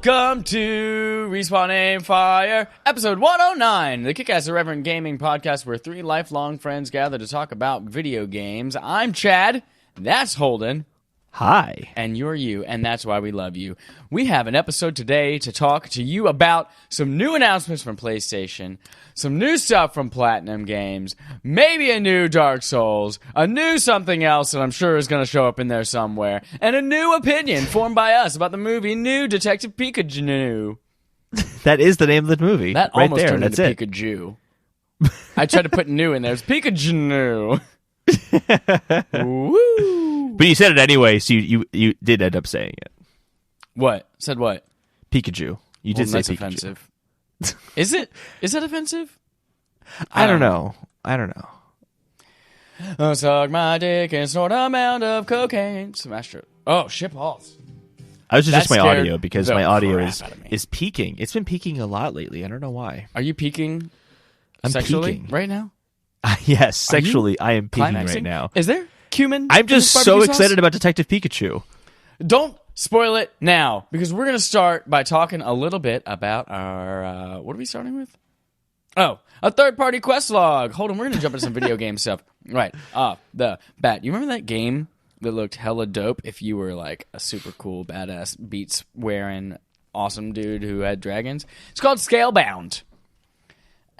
Welcome to Respawn Aim Fire, episode 109, the Kick-Ass Irreverent Gaming podcast where three lifelong friends gather to talk about video games. I'm Chad, that's Holden. Hi. And you're you, and that's why we love you. We have an episode today to talk to you about some new announcements from PlayStation, some new stuff from PlatinumGames, maybe a new Dark Souls, a new something else that I'm sure is going to show up in there somewhere, and a new opinion formed by us about the movie New Detective Pikachu. That is the name of the movie. That right almost there. turned That's into it. Pikachu. I tried to put new in there. It's Pikachu. Woo! But you said it anyway, so you did end up saying it. What? Said what? Pikachu. You did say that's Pikachu. Offensive. Is it? Is that offensive? I don't know. I'll suck my dick and snort an amount of cocaine. Smash it. Oh, shit balls. I was just my scared audio because the my audio crap out of me. is peaking. It's been peaking a lot lately. I don't know why. Are you peaking I'm sexually peaking. right now? Yes, sexually, I am peaking Climaxing? right now. Is there cumin? I'm in just this so barbecue sauce? excited about Detective Pikachu. Don't spoil it now, because we're going to start by talking a little bit about our, what are we starting with? Oh, a third-party quest log. Hold on, we're going to jump into some video game stuff. Right, off the bat. You remember that game that looked hella dope if you were like a super cool, badass, beats-wearing, awesome dude who had dragons? It's called Scalebound.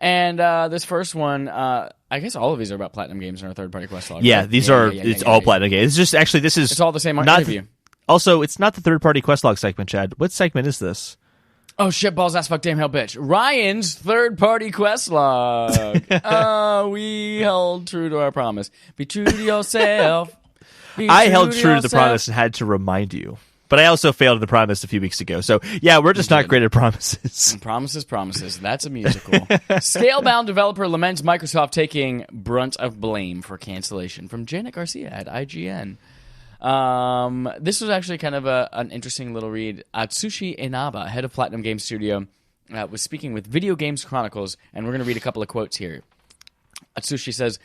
And this first one, I guess all of these are about PlatinumGames and our third-party quest log. Yeah, right? these are. It's all Platinum games. It's just actually this is. It's all the same not interview. Also, it's not the third-party quest log segment, Chad. What segment is this? Oh, shit balls, ass, fuck, damn, hell, bitch. Ryan's third-party quest log. We held true to our promise. Be true to yourself. I held true to the promise and had to remind you. But I also failed the promise a few weeks ago. So, yeah, we're just not great at promises. Promises. That's a musical. Scalebound developer laments Microsoft taking brunt of blame for cancellation from Janet Garcia at IGN. This was actually kind of an interesting little read. Atsushi Inaba, head of Platinum Games Studio, was speaking with Video Games Chronicles, and we're going to read a couple of quotes here. Atsushi says,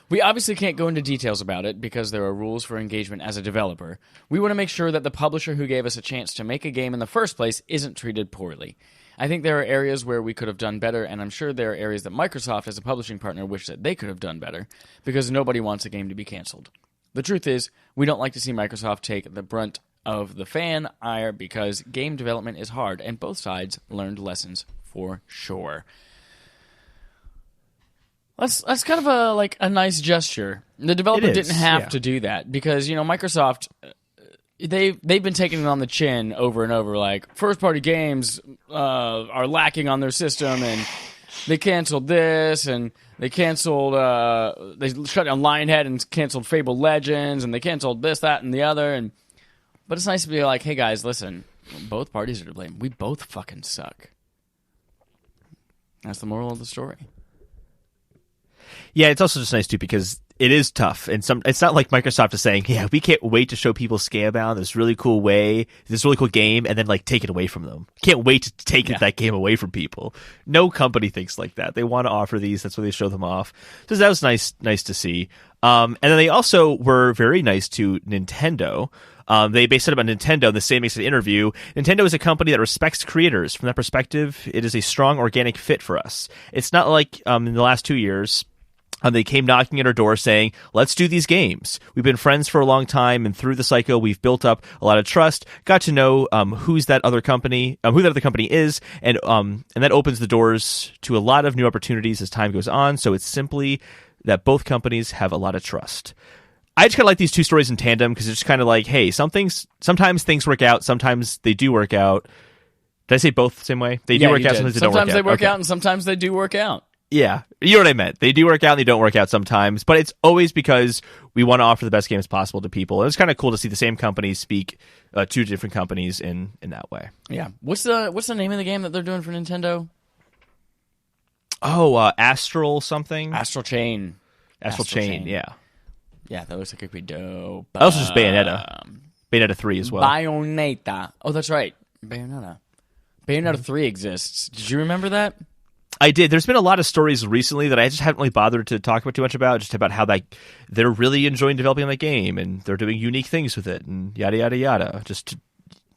"We obviously can't go into details about it because there are rules for engagement as a developer. We want to make sure that the publisher who gave us a chance to make a game in the first place isn't treated poorly. I think there are areas where we could have done better, and I'm sure there are areas that Microsoft as a publishing partner wish that they could have done better, because nobody wants a game to be canceled. The truth is, we don't like to see Microsoft take the brunt of the fan ire because game development is hard, and both sides learned lessons for sure." That's kind of a nice gesture. The developer didn't have to do that because, you know, Microsoft, they've been taking it on the chin over and over, like first party games are lacking on their system, and they canceled this, and they canceled they shut down Lionhead and canceled Fable Legends, and they canceled this, that, and the other. But it's nice to be like, hey guys, listen, both parties are to blame. We both fucking suck. That's the moral of the story. Yeah, it's also just nice too because it is tough, and it's not like Microsoft is saying, "Yeah, we can't wait to show people Scalebound, this really cool game, and then like take it away from them. Can't wait to take that game away from people." No company thinks like that. They want to offer these. That's why they show them off. So that was nice to see. And then they also were very nice to Nintendo. They based it on Nintendo in the same exit interview. Nintendo is a company that respects creators. From that perspective, it is a strong organic fit for us. It's not like in the last 2 years. They came knocking at our door saying, "Let's do these games. We've been friends for a long time, and through the cycle, we've built up a lot of trust. Got to know who that other company is, and that opens the doors to a lot of new opportunities as time goes on. So it's simply that both companies have a lot of trust." I just kind of like these two stories in tandem because it's just kind of like, hey, sometimes things work out, sometimes they do work out. Did I say both the same way? They do work out, sometimes they don't work out. Sometimes they work out, and sometimes they do work out. Yeah, you know what I meant. They do work out and they don't work out sometimes, but it's always because we want to offer the best games possible to people. And it's kind of cool to see the same companies speak to different companies in that way. Yeah. What's the name of the game that they're doing for Nintendo? Oh, Astral something? Astral Chain. Astral Chain, yeah. Yeah, that looks like it could be dope. Also just Bayonetta. Bayonetta 3 as well. Bayonetta. Oh, that's right. Bayonetta. Bayonetta 3 exists. Did you remember that? I did. There's been a lot of stories recently that I just haven't really bothered to talk about too much about, just about how they're really enjoying developing that game and they're doing unique things with it and yada, yada, yada. Just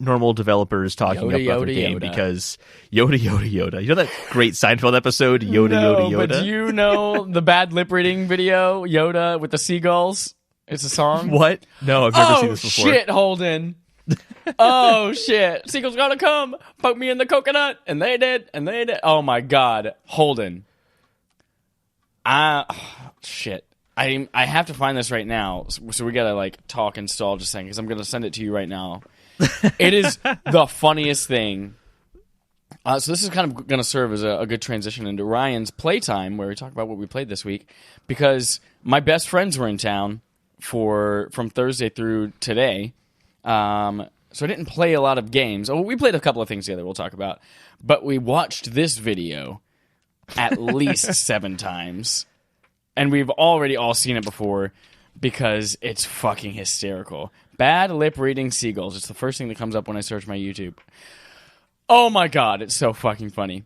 normal developers talking about their game because Yoda, Yoda, Yoda. You know that great Seinfeld episode, Yoda, Yoda, Yoda? But do you know the bad lip reading video, Yoda with the seagulls? It's a song. What? No, I've never seen this before. Oh, shit, Holden. Oh, shit. Seagulls gonna come, poke me in the coconut. And they did, and they did. Oh, my God. Holden. Shit. I have to find this right now. So we gotta, like, talk and stall just a second, because I'm gonna send it to you right now. It is the funniest thing. So this is kind of going to serve as a good transition into Ryan's playtime, where we talk about what we played this week, because my best friends were in town from Thursday through today. So I didn't play a lot of games. Oh, we played a couple of things together we'll talk about. But we watched this video at least 7 times. And we've already all seen it before because it's fucking hysterical. Bad lip reading seagulls. It's the first thing that comes up when I search my YouTube. Oh my God, it's so fucking funny.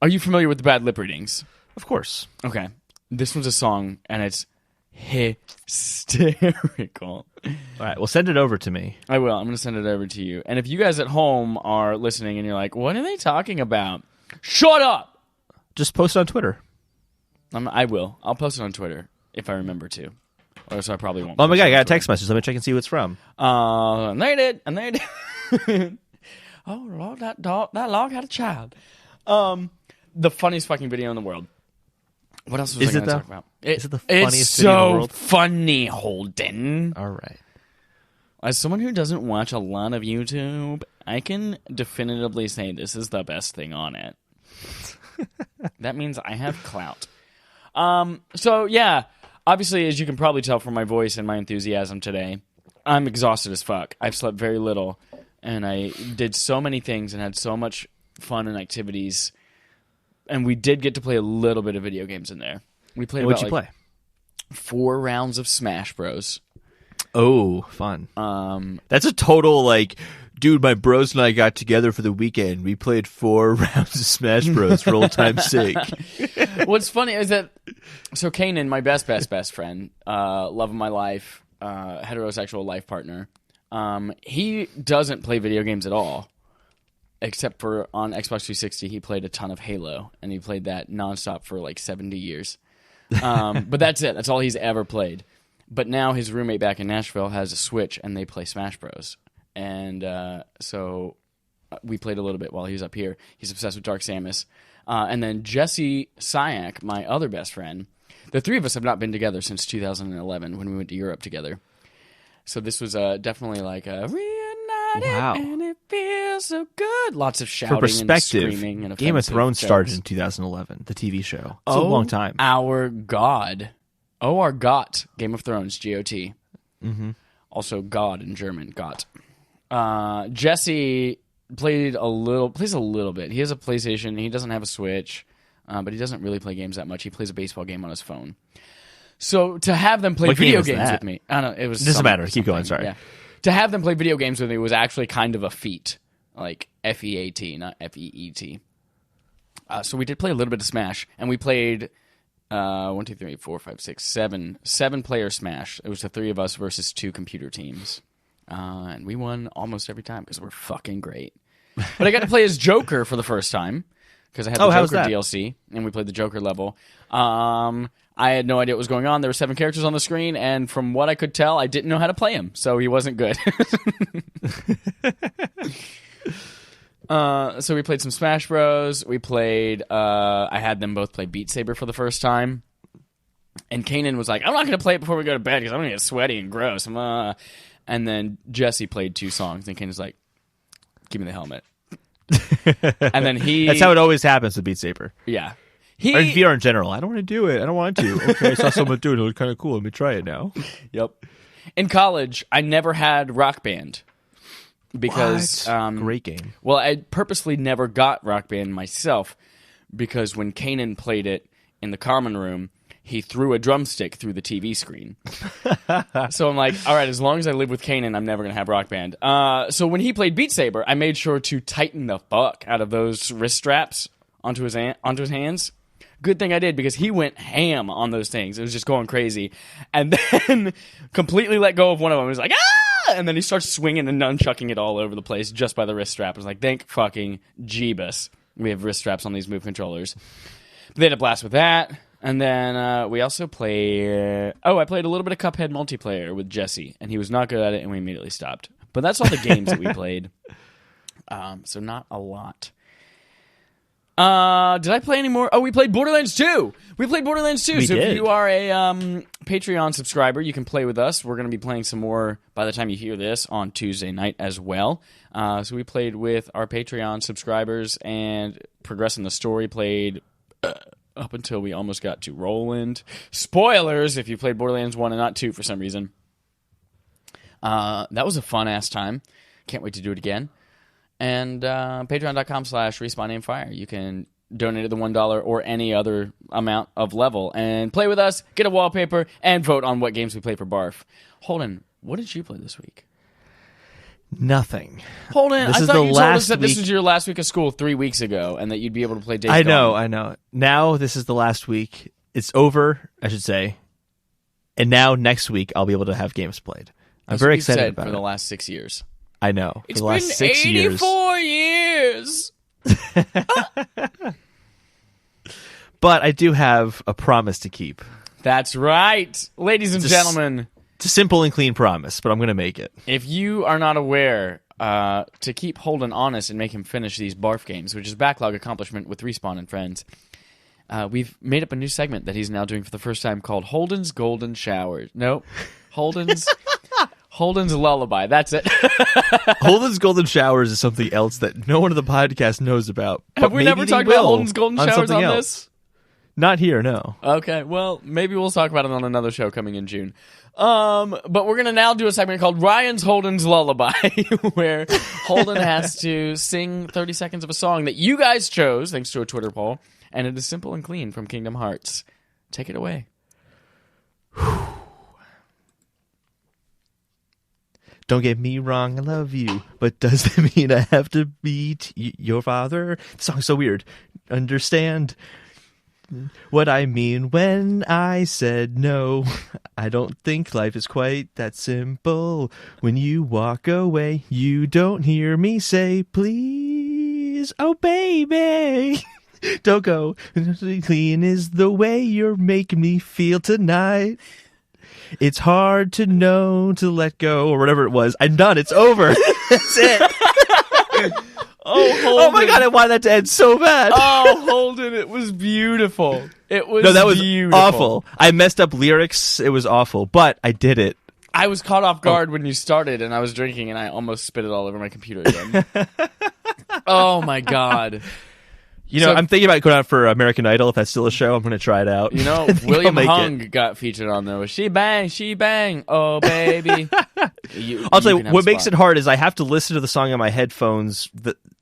Are you familiar with the bad lip readings? Of course. Okay. This one's a song, and it's hysterical. All right, well, send it over to me. I will. I'm going to send it over to you. And if you guys at home are listening and you're like, what are they talking about? Shut up! Just post it on Twitter. I will. I'll post it on Twitter if I remember to. Or so I probably won't. Oh my God, I got a text message. Let me check and see who it's from. And they did. And they did. Oh, Lord, that log had a child. The funniest fucking video in the world. What else was I going to talk about? Is it the funniest video in the world? It's so funny, Holden. All right. As someone who doesn't watch a lot of YouTube, I can definitively say this is the best thing on it. That means I have clout. So, yeah. Obviously, as you can probably tell from my voice and my enthusiasm today, I'm exhausted as fuck. I've slept very little, and I did so many things and had so much fun and activities. And we did get to play a little bit of video games in there. We played What'd you play? 4 rounds of Smash Bros. Oh, fun. That's a total, like, dude, my bros and I got together for the weekend. We played 4 rounds of Smash Bros for old time's sake. What's funny is that, so Kanan, my best friend, love of my life, heterosexual life partner, he doesn't play video games at all. Except for on Xbox 360, he played a ton of Halo, and he played that nonstop for like 70 years. But that's it. That's all he's ever played. But now his roommate back in Nashville has a Switch, and they play Smash Bros. And so we played a little bit while he was up here. He's obsessed with Dark Samus. And then Jesse Syack, my other best friend, the 3 of us have not been together since 2011 when we went to Europe together. So this was definitely like a reunited, wow. And it feels so good. Lots of shouting For perspective, and screaming and Game of Thrones jokes. started in 2011, the TV show. It's a long time. Our God. Oh, our Gott. Game of Thrones, G-O-T. Mm-hmm. Also God in German, Gott. Jesse plays a little bit. He has a PlayStation. He doesn't have a Switch, but he doesn't really play games that much. He plays a baseball game on his phone. So to have them play video games with me, I don't know, it was. It doesn't matter. Keep going. Sorry. Yeah. To have them play video games with me was actually kind of a feat, like F-E-A-T, not F-E-E-T. So we did play a little bit of Smash, and we played 1, 2, 3, 4, 5, 6, 7 player Smash. It was the 3 of us versus 2 computer teams, and we won almost every time because we're fucking great. But I got to play as Joker for the first time because I had the Joker DLC, and we played the Joker level. I had no idea what was going on. There were 7 characters on the screen, and from what I could tell, I didn't know how to play him, so he wasn't good. So we played some Smash Bros. We played, I had them both play Beat Saber for the first time. And Kanan was like, I'm not going to play it before we go to bed because I'm going to get sweaty and gross. And then Jesse played 2 songs, and Kanan's like, give me the helmet. And then That's how it always happens with Beat Saber. Yeah. Or in VR in general. I don't want to do it. I don't want to. Okay, I saw someone do it. It looked kind of cool. Let me try it now. Yep. In college, I never had Rock Band. Because great game. Well, I purposely never got Rock Band myself because when Kanan played it in the common room, he threw a drumstick through the TV screen. So I'm like, all right, as long as I live with Kanan, I'm never going to have Rock Band. So when he played Beat Saber, I made sure to tighten the fuck out of those wrist straps onto his hands. Good thing I did because he went ham on those things. It was just going crazy. And then completely let go of one of them. He was like, ah! and then he starts swinging and nunchucking it all over the place just by the wrist strap. I was like, thank fucking Jeebus. We have wrist straps on these Move controllers. But they had a blast with that. And then we also played... I played a little bit of Cuphead multiplayer with Jesse, and he was not good at it, and we immediately stopped. But that's all the games that we played. So not a lot. Did I play any more? Oh, we played Borderlands 2. We played Borderlands 2. So if you are a Patreon subscriber, you can play with us. We're going to be playing some more by the time you hear this on Tuesday night as well. So we played with our Patreon subscribers and progressing the story. Played up until we almost got to Roland. Spoilers if you played Borderlands 1 and not 2 for some reason. That was a fun-ass time. Can't wait to do it again. And patreon.com/respawnnameFire. You can donate at the $1 or any other amount of level and play with us, get a wallpaper, and vote on what games we play for Barf. Holden, what did you play this week? Nothing. Holden, I thought you told us that this was your last week of school 3 weeks ago and that you'd be able to play Days Gone. I know. Now this is the last week. It's over, I should say. And now next week I'll be able to have games played. I'm very excited about it. For the last 6 years. I know. It's been 84 years. But I do have a promise to keep. That's right. Ladies and gentlemen. It's a simple and clean promise, but I'm going to make it. If you are not aware, to keep Holden honest and make him finish these barf games, which is backlog accomplishment with Respawn and Friends, we've made up a new segment that he's now doing for the first time called Holden's Golden Showers. No, Holden's Lullaby. That's it. Holden's Golden Showers is something else that no one on the podcast knows about. Have we never talked about Holden's Golden Showers on this? Not here, no. Okay, well, maybe we'll talk about it on another show coming in June. But we're going to now do a segment called Ryan's Holden's Lullaby, where Holden has to sing 30 seconds of a song that you guys chose, thanks to a Twitter poll, and it is simple and clean from Kingdom Hearts. Take it away. Don't get me wrong, I love you, but does that mean I have to beat your father? The song's so weird. Understand what I mean when I said no. I don't think life is quite that simple. When you walk away, you don't hear me say, please, oh baby, don't go. Clean is the way you're making me feel tonight. It's hard to know to let go, or whatever it was. I'm done. It's over. That's it. Oh my God, I wanted that to end so bad. Oh, Holden, it was beautiful. It was that was beautiful. Awful. I messed up lyrics. It was awful, but I did it. I was caught off guard when you started, and I was drinking, and I almost spit it all over my computer again. Oh my God. You know, I'm thinking about going out for American Idol. If that's still a show, I'm going to try it out. You know, William Hung got featured on there. She bang, oh baby. I'll tell you, what makes it hard is I have to listen to the song on my headphones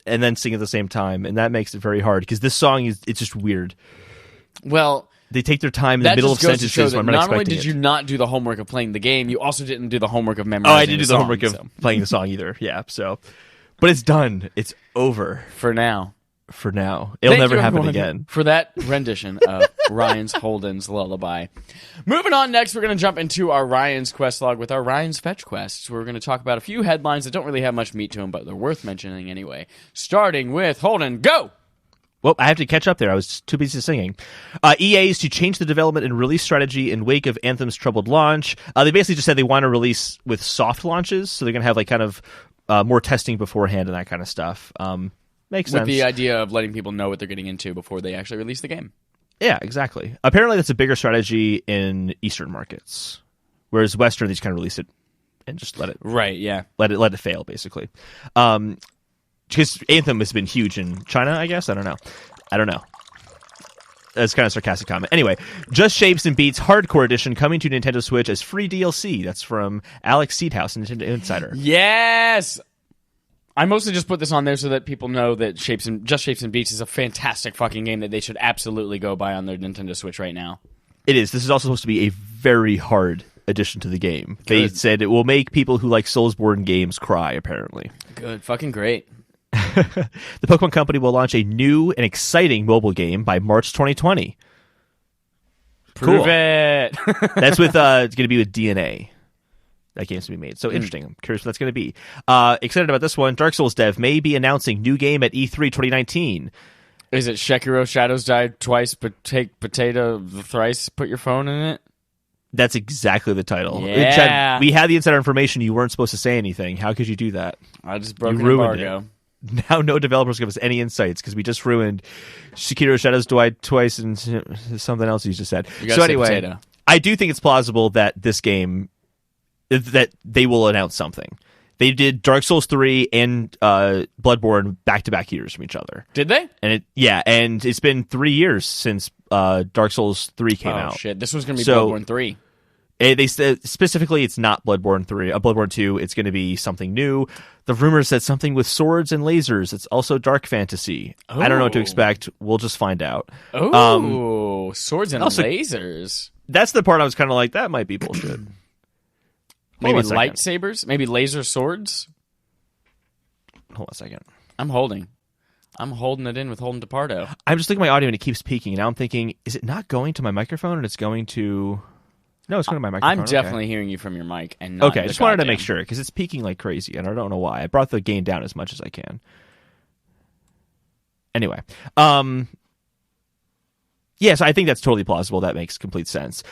and then sing at the same time, and that makes it very hard because this song it's just weird. Well, they take their time in the middle of sentences when I'm not expecting it. Not only did you not do the homework of playing the game, you also didn't do the homework of memorizing. Oh, I didn't do the homework of playing the song either. Yeah, so, but it's done. It's over for now. For now. It'll never happen again. For that rendition of Ryan's Holden's Lullaby. Moving on next, we're going to jump into our Ryan's Quest log with our Ryan's Fetch Quests. We're going to talk about a few headlines that don't really have much meat to them, but they're worth mentioning anyway. Starting with Holden, go! Well, I have to catch up there. I was too busy singing. EA is to change the development and release strategy in wake of Anthem's troubled launch. They basically just said they want to release with soft launches, so they're going to have like kind of more testing beforehand and that kind of stuff. Makes sense. With the idea of letting people know what they're getting into before they actually release the game. Yeah, exactly. Apparently that's a bigger strategy in Eastern markets. Whereas Western, they just kind of release it and just let it... Right, yeah. Let it fail, basically. Because Anthem has been huge in China, I guess? I don't know. That's kind of a sarcastic comment. Anyway, Just Shapes and Beats Hardcore Edition coming to Nintendo Switch as free DLC. That's from Alex Seedhouse, Nintendo Insider. Yes! I mostly just put this on there so that people know that Just Shapes and Beats is a fantastic fucking game that they should absolutely go buy on their Nintendo Switch right now. It is. This is also supposed to be a very hard addition to the game. Good. They said it will make people who like Soulsborne games cry, apparently. Good. Fucking great. The Pokemon Company will launch a new and exciting mobile game by March 2020. Prove it. That's with it's going to be with DNA. that game's to be made. So interesting. I'm curious what that's going to be. Excited about this one. Dark Souls dev may be announcing new game at E3 2019. Is it Sekiro Shadows Die Twice, but take potato thrice, put your phone in it? That's exactly the title. Yeah. Chad, we had the insider information. You weren't supposed to say anything. How could you do that? I just broke an ruined embargo. It. Now no developers give us any insights because we just ruined Sekiro Shadows Die Twice and something else you just said. So anyway, I do think it's plausible that this game, that they will announce something. They did Dark Souls 3 and Bloodborne back-to-back years from each other. Did they? And it's been 3 years since Dark Souls 3 came out. Oh shit! This was going to be Bloodborne 3. They said specifically it's not Bloodborne 3, Bloodborne 2. It's going to be something new. The rumor said something with swords and lasers. It's also dark fantasy. Oh. I don't know what to expect. We'll just find out. Oh, swords and also, lasers. That's the part I was kind of like, that might be bullshit. Maybe lightsabers? Maybe laser swords? Hold on a second. I'm holding it in with Holden DePardo. I'm just looking at my audio and it keeps peaking. And now I'm thinking, is it not going to my microphone and it's going to... No, it's going to my microphone. I'm definitely hearing you from your mic. And not I just wanted to make sure because it's peaking like crazy and I don't know why. I brought the gain down as much as I can. Anyway. Yes, I think that's totally plausible. That makes complete sense.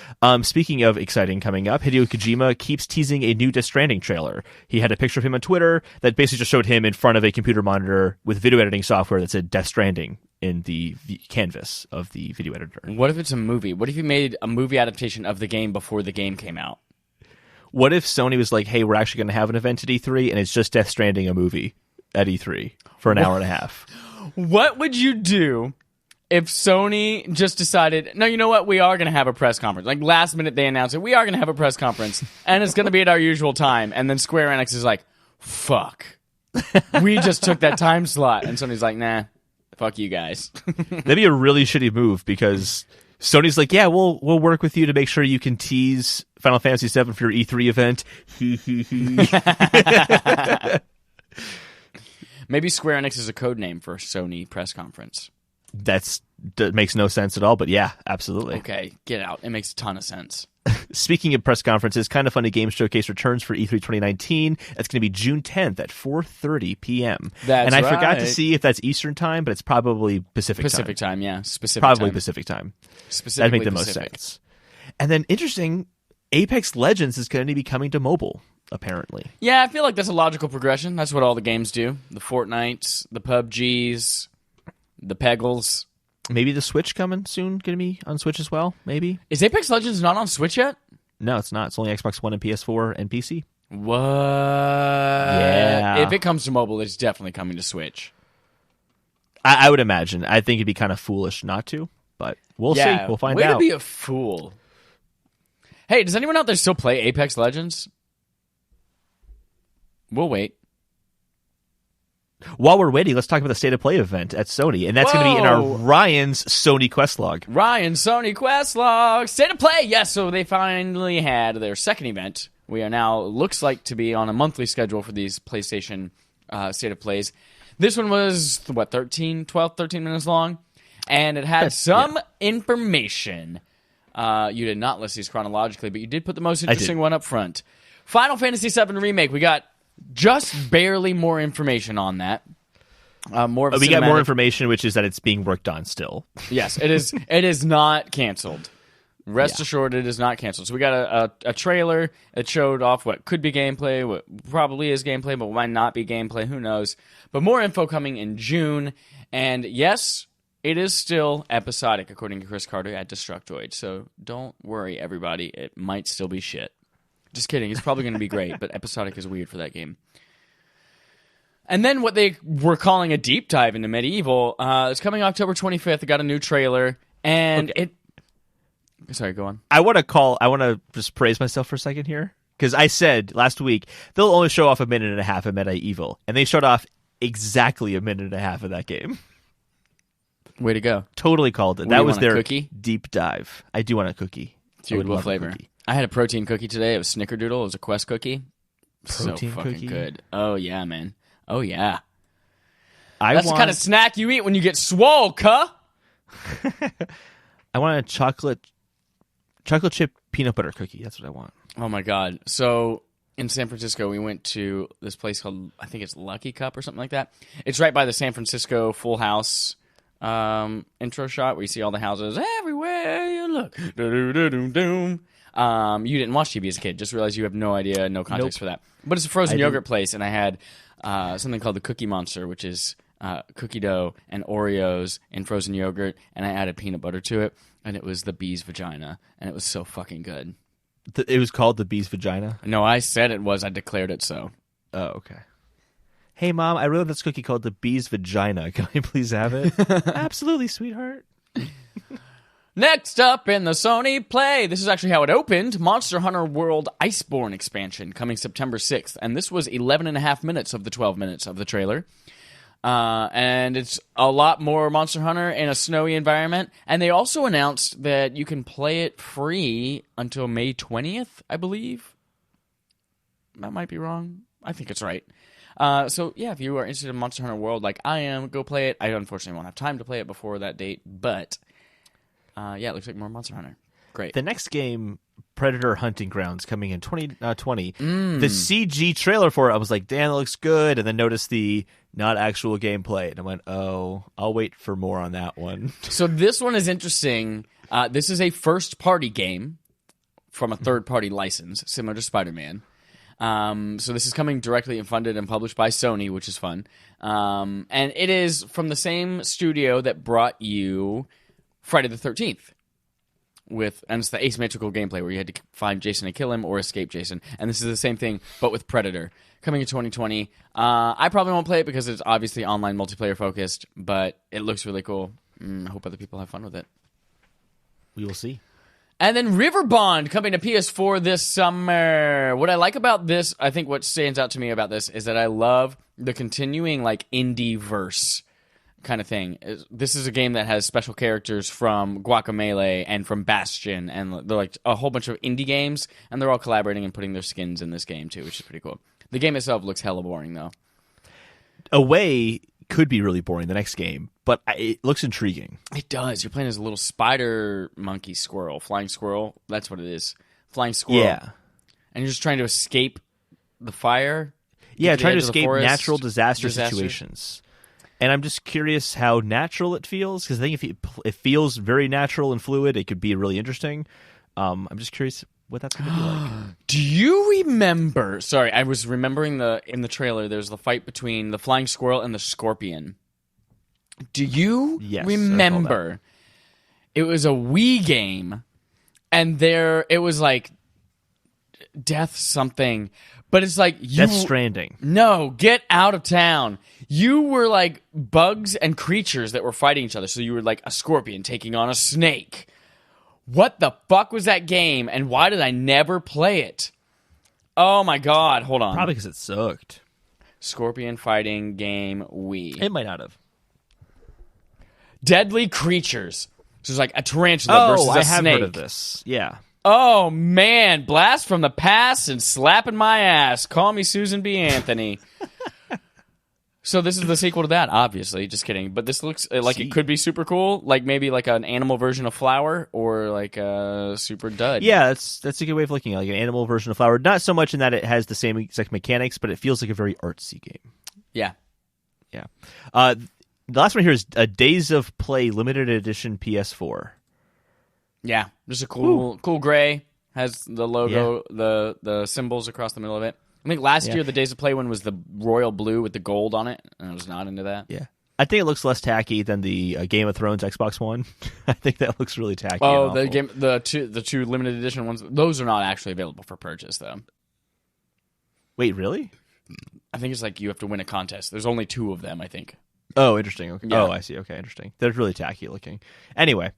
Speaking of exciting coming up, Hideo Kojima keeps teasing a new Death Stranding trailer. He had a picture of him on Twitter that basically just showed him in front of a computer monitor with video editing software that said Death Stranding in the canvas of the video editor. What if it's a movie? What if you made a movie adaptation of the game before the game came out? What if Sony was like, hey, we're actually going to have an event at E3 and it's just Death Stranding, a movie at E3 for an hour and a half? What would you do if Sony just decided, no, you know what? We are going to have a press conference. Like last minute they announced it. We are going to have a press conference and it's going to be at our usual time. And then Square Enix is like, fuck. We just took that time slot. And Sony's like, nah, fuck you guys. That'd be a really shitty move because Sony's like, yeah, we'll work with you to make sure you can tease Final Fantasy VII for your E3 event. Maybe Square Enix is a code name for Sony press conference. That makes no sense at all, but yeah, absolutely. Okay, get out. It makes a ton of sense. Speaking of press conferences, Kind of Funny Games Showcase returns for E3 2019. It's going to be June 10th at 4:30 p.m. That's and I forgot to see if that's Eastern time, but it's probably Pacific time, yeah. Probably Pacific time. That'd make the most sense. And then interesting, Apex Legends is going to be coming to mobile, apparently. Yeah, I feel like that's a logical progression. That's what all the games do. The Fortnites, the PUBGs, the Peggles. Maybe the Switch coming soon, going to be on Switch as well, maybe? Is Apex Legends not on Switch yet? No, it's not. It's only Xbox One and PS4 and PC. What? Yeah. If it comes to mobile, it's definitely coming to Switch. I would imagine. I think it'd be kind of foolish not to, but we'll see. We'll find out. Way to be a fool. Hey, does anyone out there still play Apex Legends? We'll wait. While we're waiting, let's talk about the State of Play event at Sony, and that's going to be in our Ryan's Sony Quest log. Ryan's Sony Quest log. State of Play, yes, so they finally had their second event. We are now, looks like to be on a monthly schedule for these PlayStation State of Plays. This one was, 13 minutes long, and it had some information. You did not list these chronologically, but you did put the most interesting one up front. Final Fantasy VII Remake, we got just barely more information on that. We got more information, which is that it's being worked on still. Yes, it is. It is not canceled. Rest assured, it is not canceled. So we got a trailer that showed off what could be gameplay, what probably is gameplay, but might not be gameplay. Who knows? But more info coming in June. And yes, it is still episodic, according to Chris Carter at Destructoid. So don't worry, everybody. It might still be shit. Just kidding. It's probably going to be great, but episodic is weird for that game. And then what they were calling a deep dive into Medieval is coming October 25th. It got a new trailer, and Sorry, go on. I want to just praise myself for a second here, because I said last week they'll only show off a minute and a half of Medieval, and they showed off exactly a minute and a half of that game. Way to go. Totally called it. That was their cookie? Deep dive. I do want a cookie. Dude, what flavor? I had a protein cookie today. It was Snickerdoodle. It was a Quest cookie. Protein so fucking cookie? good. Oh, yeah, man. Oh, yeah. That's the kind of snack you eat when you get swole, cuh. I want a chocolate chip peanut butter cookie. That's what I want. Oh, my God. So in San Francisco, we went to this place called, I think it's Lucky Cup or something like that. It's right by the San Francisco Full House intro shot where you see all the houses everywhere you look. Do-do-do-do-doom. You didn't watch TV as a kid. Just realized you have no idea, no context for that. But it's a frozen yogurt place, and I had something called the Cookie Monster, which is cookie dough and Oreos and frozen yogurt, and I added peanut butter to it, and it was the bee's vagina, and it was so fucking good. It was called the bee's vagina? No, I said it was. I declared it so. Oh, okay. Hey, Mom, I really love this cookie called the bee's vagina. Can I please have it? Absolutely, sweetheart. Next up in the Sony Play, this is actually how it opened, Monster Hunter World Iceborne expansion, coming September 6th. And this was 11 and a half minutes of the 12 minutes of the trailer. And it's a lot more Monster Hunter in a snowy environment. And they also announced that you can play it free until May 20th, I believe. That might be wrong. I think it's right. So, yeah, if you are interested in Monster Hunter World like I am, go play it. I unfortunately won't have time to play it before that date, but... yeah, it looks like more Monster Hunter. Great. The next game, Predator Hunting Grounds, coming in 2020. The CG trailer for it, I was like, damn, that looks good. And then noticed the not actual gameplay. And I went, oh, I'll wait for more on that one. So this one is interesting. This is a first-party game from a third-party license, similar to Spider-Man. So this is coming directly and funded and published by Sony, which is fun. And it is from the same studio that brought you... Friday the 13th, and it's the asymmetrical gameplay where you had to find Jason and kill him or escape Jason. And this is the same thing, but with Predator. Coming in 2020. I probably won't play it because it's obviously online multiplayer focused, but it looks really cool. I hope other people have fun with it. We will see. And then Riverbond coming to PS4 this summer. What I like about this, I think what stands out to me about this is that I love the continuing like indie verse kind of thing. This is a game that has special characters from Guacamelee and from Bastion, and they're like a whole bunch of indie games, and they're all collaborating and putting their skins in this game too, which is pretty cool. The game itself looks hella boring though. Away could be really boring, the next game, but it looks intriguing. It does. You're playing as a little spider monkey squirrel, flying squirrel. That's what it is. Flying squirrel. Yeah. And you're just trying to escape the fire. Yeah, trying to escape natural disaster situations. And I'm just curious how natural it feels, because I think if it feels very natural and fluid, it could be really interesting. I'm just curious what that's going to be like. Do you remember... Sorry, I was remembering in the trailer, there's the fight between the flying squirrel and the scorpion. Do you remember? It was a Wii game, and it was like Death something... But it's like Death Stranding. No, get out of town. You were like bugs and creatures that were fighting each other. So you were like a scorpion taking on a snake. What the fuck was that game? And why did I never play it? Oh my god, hold on. Probably because it sucked. Scorpion fighting game Wii. It might not have. Deadly Creatures. So it's like a tarantula versus a snake. I have heard of this. Yeah. Oh, man. Blast from the past and slapping my ass. Call me Susan B. Anthony. So this is the sequel to that, obviously. Just kidding. But this looks like it could be super cool. Like maybe like an animal version of Flower or like a Super Dud. Yeah, that's a good way of looking at it. Like an animal version of Flower. Not so much in that it has the same exact mechanics, but it feels like a very artsy game. Yeah. Yeah. The last one here is a Days of Play limited edition PS4. Yeah, just a cool gray. Has the logo, the symbols across the middle of it. I think last year the Days of Play one was the royal blue with the gold on it, and I was not into that. Yeah, I think it looks less tacky than the Game of Thrones Xbox One. I think that looks really tacky. Oh, the two limited edition ones. Those are not actually available for purchase though. Wait, really? I think it's like you have to win a contest. There's only 2 of them, I think. Oh, interesting. Okay. Yeah. Oh, I see. Okay, interesting. They're really tacky looking. Anyway.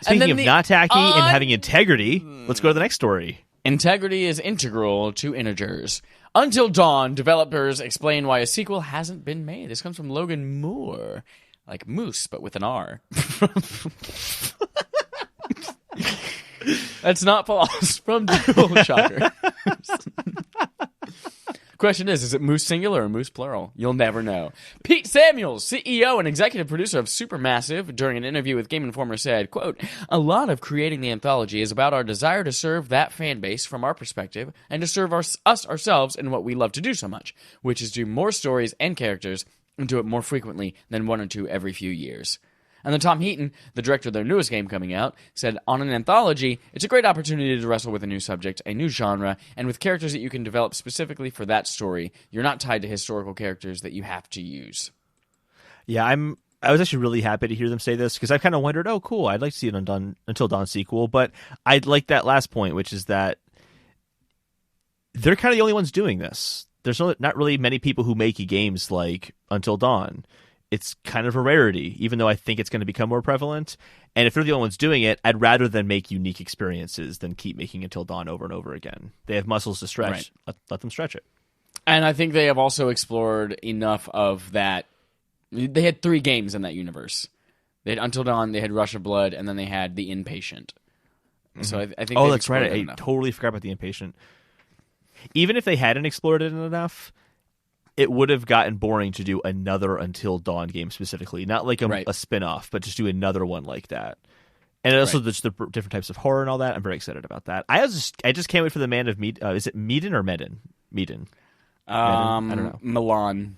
Speaking of not tacky and having integrity, let's go to the next story. Integrity is integral to integers. Until Dawn, developers explain why a sequel hasn't been made. This comes from Logan Moore. Like moose, but with an R. That's not false. From Dual Shocker. Question is it Moose singular or Moose plural? You'll never know. Pete Samuels, CEO and executive producer of Supermassive, during an interview with Game Informer said, quote, "A lot of creating the anthology is about our desire to serve that fan base from our perspective and to serve us ourselves in what we love to do so much, which is do more stories and characters and do it more frequently than 1 or 2 every few years." And then Tom Heaton, the director of their newest game coming out, said, "On an anthology, it's a great opportunity to wrestle with a new subject, a new genre, and with characters that you can develop specifically for that story. You're not tied to historical characters that you have to use." Yeah, I was actually really happy to hear them say this because I kind of wondered, oh, cool, I'd like to see an Until Dawn sequel, but I'd like that last point, which is that they're kind of the only ones doing this. There's not really many people who make games like Until Dawn. It's kind of a rarity, even though I think it's going to become more prevalent. And if they're the only ones doing it, I'd rather them make unique experiences than keep making Until Dawn over and over again. They have muscles to stretch. Right. Let them stretch it. And I think they have also explored enough of that. They had 3 games in that universe. They had Until Dawn, they had Rush of Blood, and then they had The Inpatient. Mm-hmm. So I think that's right. I totally forgot about The Inpatient. Even if they hadn't explored it enough, it would have gotten boring to do another Until Dawn game specifically. Not like a spin-off, but just do another one like that. And also just the different types of horror and all that. I'm very excited about that. I just can't wait for the Man of Medan. Is it Medan or Medan? Medan. I don't know. Milan.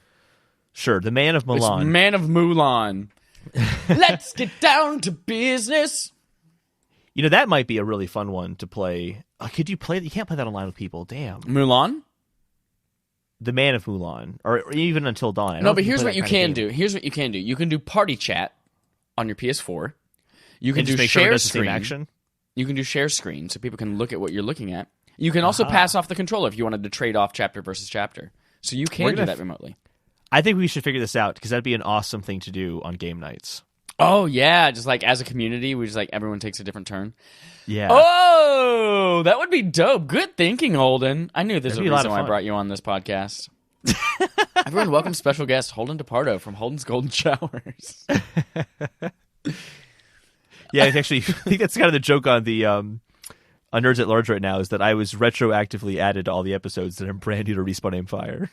Sure, the Man of Milan. It's Man of Mulan. Let's get down to business. You know, that might be a really fun one to play. Could you play? You can't play that online with people. Damn. Mulan? The Man of Mulan, or even Until Dawn. No, but here's what you can do. Here's what you can do. You can do party chat on your PS4. You can do share screen action. You can do share screen so people can look at what you're looking at. You can also pass off the controller if you wanted to trade off chapter versus chapter. So you can do that remotely. I think we should figure this out because that'd be an awesome thing to do on game nights. Oh yeah, just like as a community, we just like everyone takes a different turn. Yeah. Oh, that would be dope. Good thinking, Holden. I knew there's a reason why I brought you on this podcast. Everyone, welcome special guest Holden DePardo from Holden's Golden Showers. Yeah, actually, I think that's kind of the joke on the on Nerds at Large right now is that I was retroactively added to all the episodes that I'm brand new to Respawn Aim Fire.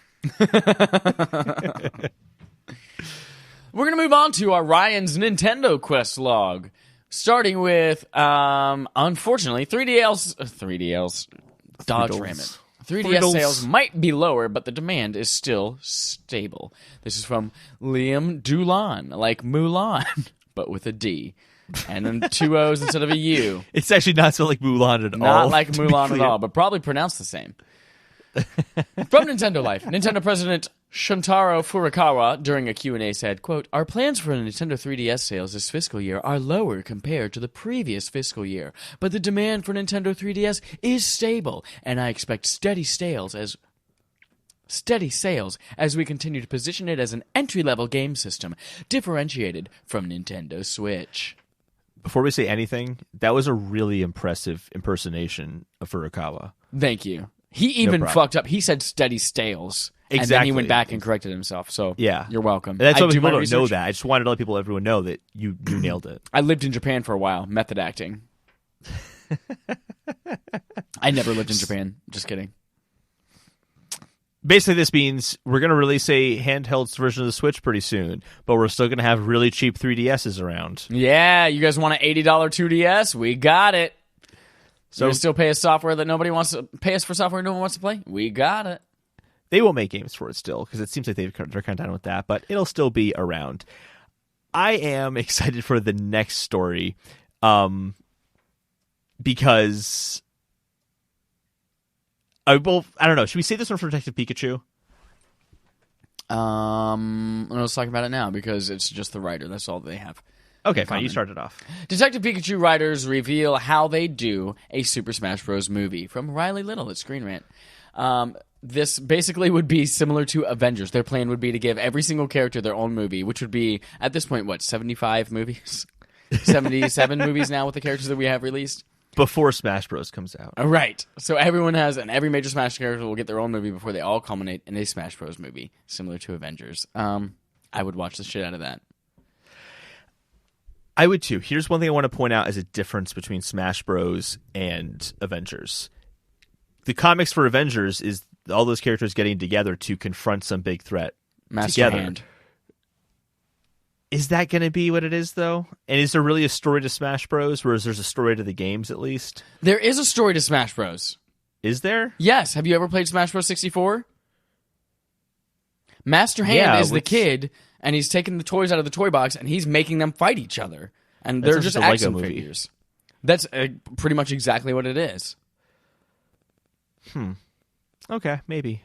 We're going to move on to our Ryan's Nintendo Quest log, starting with, unfortunately, 3DL's Dodge Ram it. 3DS sales might be lower, but the demand is still stable. This is from Liam Doolan, like Mulan, but with a D. And then 2 O's instead of a U. It's actually not spelled like Mulan at all. Not like Mulan at all, but probably pronounced the same. From Nintendo Life, Nintendo President Shuntaro Furukawa, during a Q&A, said, quote, "Our plans for Nintendo 3DS sales this fiscal year are lower compared to the previous fiscal year, but the demand for Nintendo 3DS is stable, and I expect steady sales as we continue to position it as an entry-level game system, differentiated from Nintendo Switch." Before we say anything, that was a really impressive impersonation of Furukawa. Thank you. He even fucked up. He said steady sales. Exactly. And then he went back and corrected himself. So yeah, you're welcome. And that's why people don't know that. I just wanted to let everyone know that you nailed it. I lived in Japan for a while. Method acting. I never lived in Japan. Just kidding. Basically, this means we're going to release a handheld version of the Switch pretty soon, but we're still going to have really cheap 3DSs around. Yeah, you guys want an $80 2DS? We got it. So you still pay us software that nobody wants to pay us for software no one wants to play? We got it. They won't make games for it still because it seems like they're kind of done with that, but it'll still be around. I am excited for the next story because I don't know. Should we say this one for Detective Pikachu? Let's talk about it now because it's just the writer. That's all they have. Okay, fine. You started off. Detective Pikachu writers reveal how they do a Super Smash Bros. Movie from Riley Little at Screen Rant. This basically would be similar to Avengers. Their plan would be to give every single character their own movie, which would be, at this point, 75 movies? 77 movies now with the characters that we have released? Before Smash Bros. Comes out. Right. So everyone has, and every major Smash character will get their own movie before they all culminate in a Smash Bros. Movie, similar to Avengers. I would watch the shit out of that. I would too. Here's one thing I want to point out as a difference between Smash Bros. And Avengers. The comics for Avengers is all those characters getting together to confront some big threat Master together. Hand. Is that going to be what it is, though? And is there really a story to Smash Bros, whereas there's a story to the games, at least? There is a story to Smash Bros. Is there? Yes. Have you ever played Smash Bros. 64? Master Hand is the kid, and he's taking the toys out of the toy box, and he's making them fight each other. And they're just action figures. That's pretty much exactly what it is. Okay, maybe.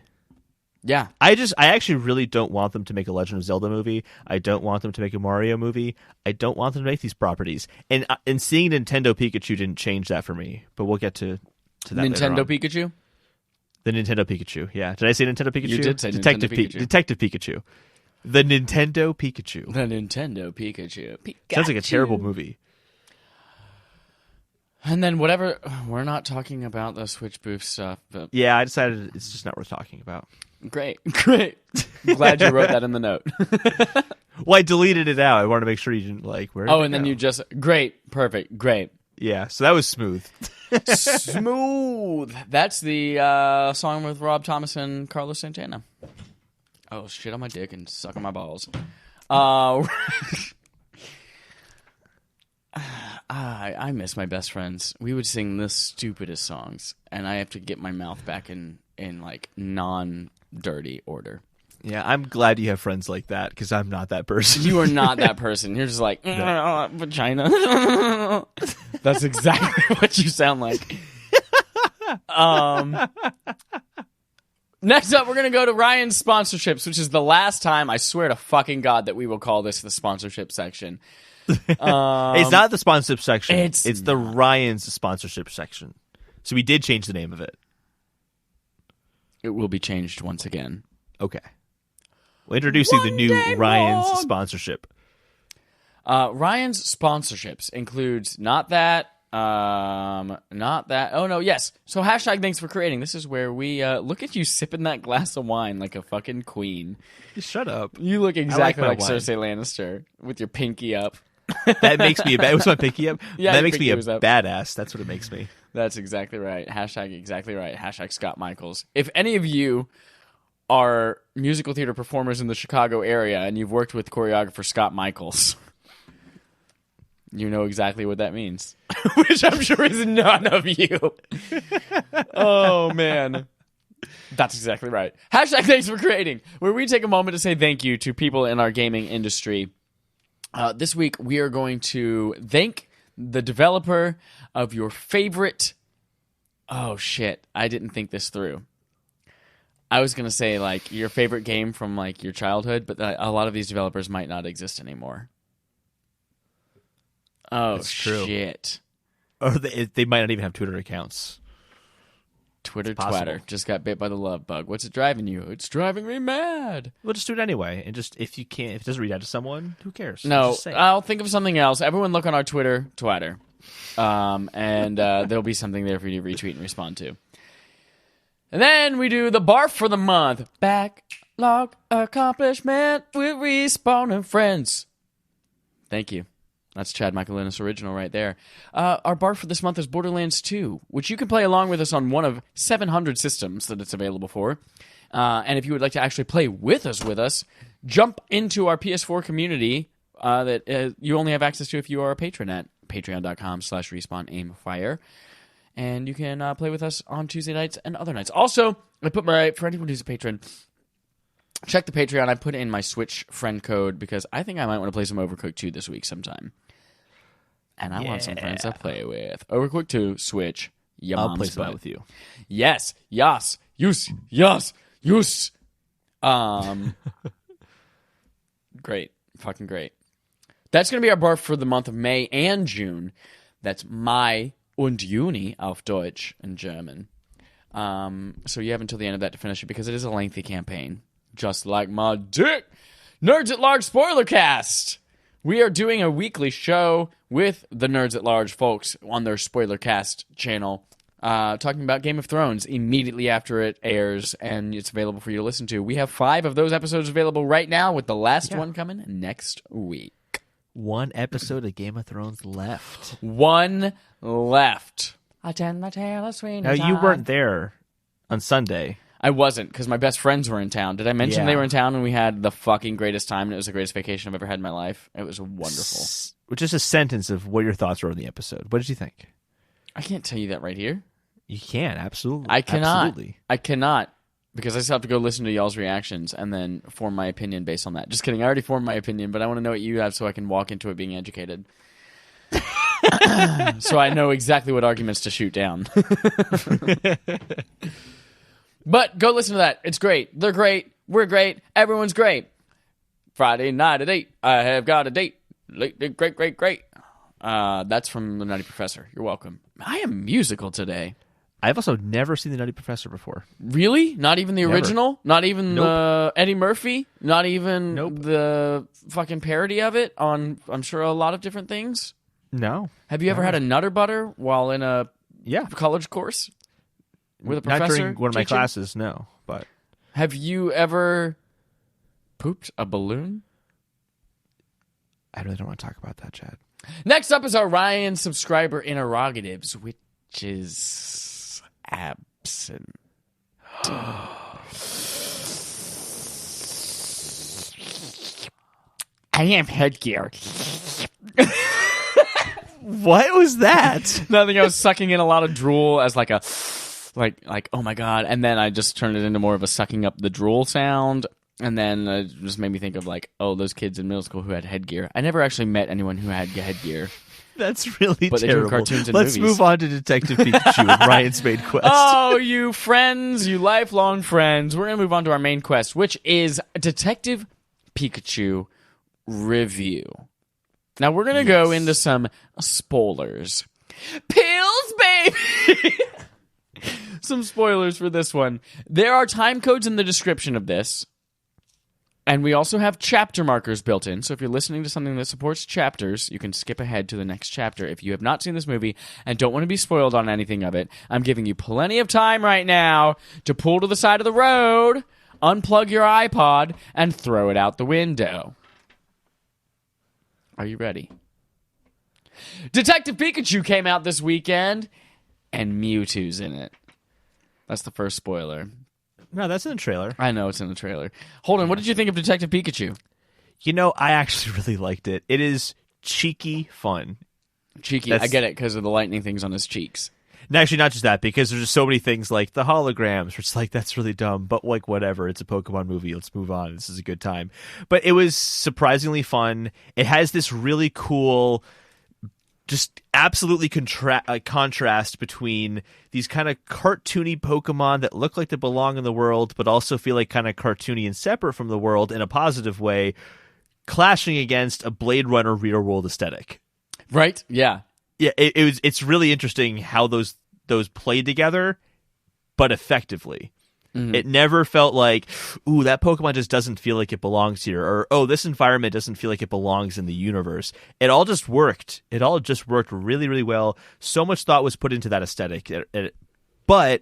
Yeah. I actually really don't want them to make a Legend of Zelda movie. I don't want them to make a Mario movie. I don't want them to make these properties. And seeing Nintendo Pikachu didn't change that for me. But we'll get to that Nintendo later on. Pikachu? The Nintendo Pikachu, yeah. Did I say Nintendo Pikachu? You did say Detective Nintendo Pikachu. Detective Pikachu. The Nintendo Pikachu. The Nintendo Pikachu. Sounds like a terrible movie. And then whatever, we're not talking about the Switch booth stuff, but Yeah, I decided it's just not worth talking about. great. Glad you wrote that in the note. Well, I deleted it out. I wanted to make sure you didn't where did it then go? you just, great, perfect, great. Yeah, so that was smooth. Smooth. That's the song with Rob Thomas and Carlos Santana. Oh, shit on my dick and suck on my balls. I miss my best friends. We would sing the stupidest songs, and I have to get my mouth back in like non-dirty order. Yeah, I'm glad you have friends like that, because I'm not that person. You are not that person. You're just like, vagina. That's exactly what you sound like. Next up, we're going to go to Ryan's sponsorships, which is the last time, I swear to fucking God, that we will call this the sponsorship section. It's not the sponsorship section. It's the Ryan's sponsorship section. So we did change the name of it. It will be changed once again. Okay. Well, introducing the new Ryan's more. sponsorship. Ryan's sponsorships includes not that. Oh no, yes. So hashtag thanks for creating. This is where we look at you sipping that glass of wine like a fucking queen. Shut up. You look exactly my like wine. Cersei Lannister with your pinky up. That makes me a bad. What's my pinky up? Yeah, that your makes me pinky a was up. badass. That's what it makes me. That's exactly right. Hashtag exactly right. Hashtag Scott Michaels. If any of you are musical theater performers in the Chicago area and you've worked with choreographer Scott Michaels, you know exactly what that means. Which I'm sure is none of you. Oh, man. That's exactly right. Hashtag thanks for creating, where we take a moment to say thank you to people in our gaming industry. This week, we are going to thank the developer of your favorite... Oh, shit. I didn't think this through. I was going to say, like, your favorite game from, like, your childhood, but a lot of these developers might not exist anymore. Oh, That's true. shit. Or they might not even have Twitter accounts. Twatter just got bit by the love bug. What's it driving you? It's driving me mad. Well, just do it anyway. And just, if it doesn't reach out to someone, who cares? No, Just say it. I'll think of something else. Everyone look on our Twatter. And there'll be something there for you to retweet and respond to. And then we do the barf for the month. Backlog accomplishment with respawning friends. Thank you. That's Chad Michael Innes original right there. Our barf for this month is Borderlands 2, which you can play along with us on one of 700 systems that it's available for. And if you would like to actually play with us, jump into our PS4 community that you only have access to if you are a patron at patreon.com/respawnaimfire. And you can play with us on Tuesday nights and other nights. Also, for anyone who's a patron, check the Patreon. I put in my Switch friend code because I think I might want to play some Overcooked 2 this week sometime. And I want some friends to play with. Overcooked 2, Switch, your I'll mom's play some butt. with you. Yes. Great. Fucking great. That's going to be our barf for the month of May and June. That's Mai und Juni auf Deutsch in German. So you have until the end of that to finish it because it is a lengthy campaign. Just like my dick. Nerds at Large Spoiler Cast. We are doing a weekly show with the Nerds at Large folks on their Spoiler Cast channel, talking about Game of Thrones immediately after it airs, and it's available for you to listen to. We have 5 of those episodes available right now, with the last one coming next week. 1 episode of Game of Thrones left. 1 left. I tell the tale of sweet. Now, you weren't there on Sunday. I wasn't, because my best friends were in town. Did I mention they were in town and we had the fucking greatest time, and it was the greatest vacation I've ever had in my life? It was wonderful. Just a sentence of what your thoughts were on the episode. What did you think? I can't tell you that right here. You can, absolutely. I cannot. Absolutely. I cannot, because I still have to go listen to y'all's reactions and then form my opinion based on that. Just kidding. I already formed my opinion, but I want to know what you have so I can walk into it being educated. So I know exactly what arguments to shoot down. But go listen to that. It's great. They're great. We're great. Everyone's great. Friday night at 8. I have got a date. Great. That's from The Nutty Professor. You're welcome. I am musical today. I've also never seen The Nutty Professor before. Really? Not even the original? Not even Nope. the Eddie Murphy? Not even Nope. the fucking parody of it on, I'm sure, a lot of different things? No. Have you ever had a Nutter Butter while in a college course? With a professor? Not during one of my teaching? classes, no. But Have you ever pooped a balloon? I really don't want to talk about that, Chad. Next up is our Ryan subscriber interrogatives, which is absent. I have headgear. What was that? Nothing. I was sucking in a lot of drool as like a like oh my god, and then I just turned it into more of a sucking up the drool sound, and then it just made me think of like, oh, those kids in middle school who had headgear. I never actually met anyone who had headgear. That's really but terrible. They do cartoons and Let's movies. move on to Detective Pikachu and Ryan's main quest. Oh, you friends, you lifelong friends. We're going to move on to our main quest, which is Detective Pikachu review. Now, we're going to go into some spoilers. Pills, baby! Some spoilers for this one. There are time codes in the description of this. And we also have chapter markers built in. So if you're listening to something that supports chapters, you can skip ahead to the next chapter. If you have not seen this movie and don't want to be spoiled on anything of it, I'm giving you plenty of time right now to pull to the side of the road, unplug your iPod, and throw it out the window. Are you ready? Detective Pikachu came out this weekend, and Mewtwo's in it. That's the first spoiler. No, that's in the trailer. I know it's in the trailer. Holden, what did you think of Detective Pikachu? You know, I actually really liked it. It is cheeky fun. Cheeky. I get it because of the lightning things on his cheeks. And actually, not just that, because there's just so many things like the holograms, which is like, that's really dumb, but like, whatever. It's a Pokemon movie. Let's move on. This is a good time. But it was surprisingly fun. It has this really cool, just absolutely contrast between these kind of cartoony Pokemon that look like they belong in the world, but also feel like kind of cartoony and separate from the world in a positive way, clashing against a Blade Runner real world aesthetic. Right? Yeah. Yeah, it's really interesting how those played together, but effectively. Mm-hmm. It never felt like, ooh, that Pokemon just doesn't feel like it belongs here, or oh, this environment doesn't feel like it belongs in the universe. It all just worked. It all just worked really, really well. So much thought was put into that aesthetic, but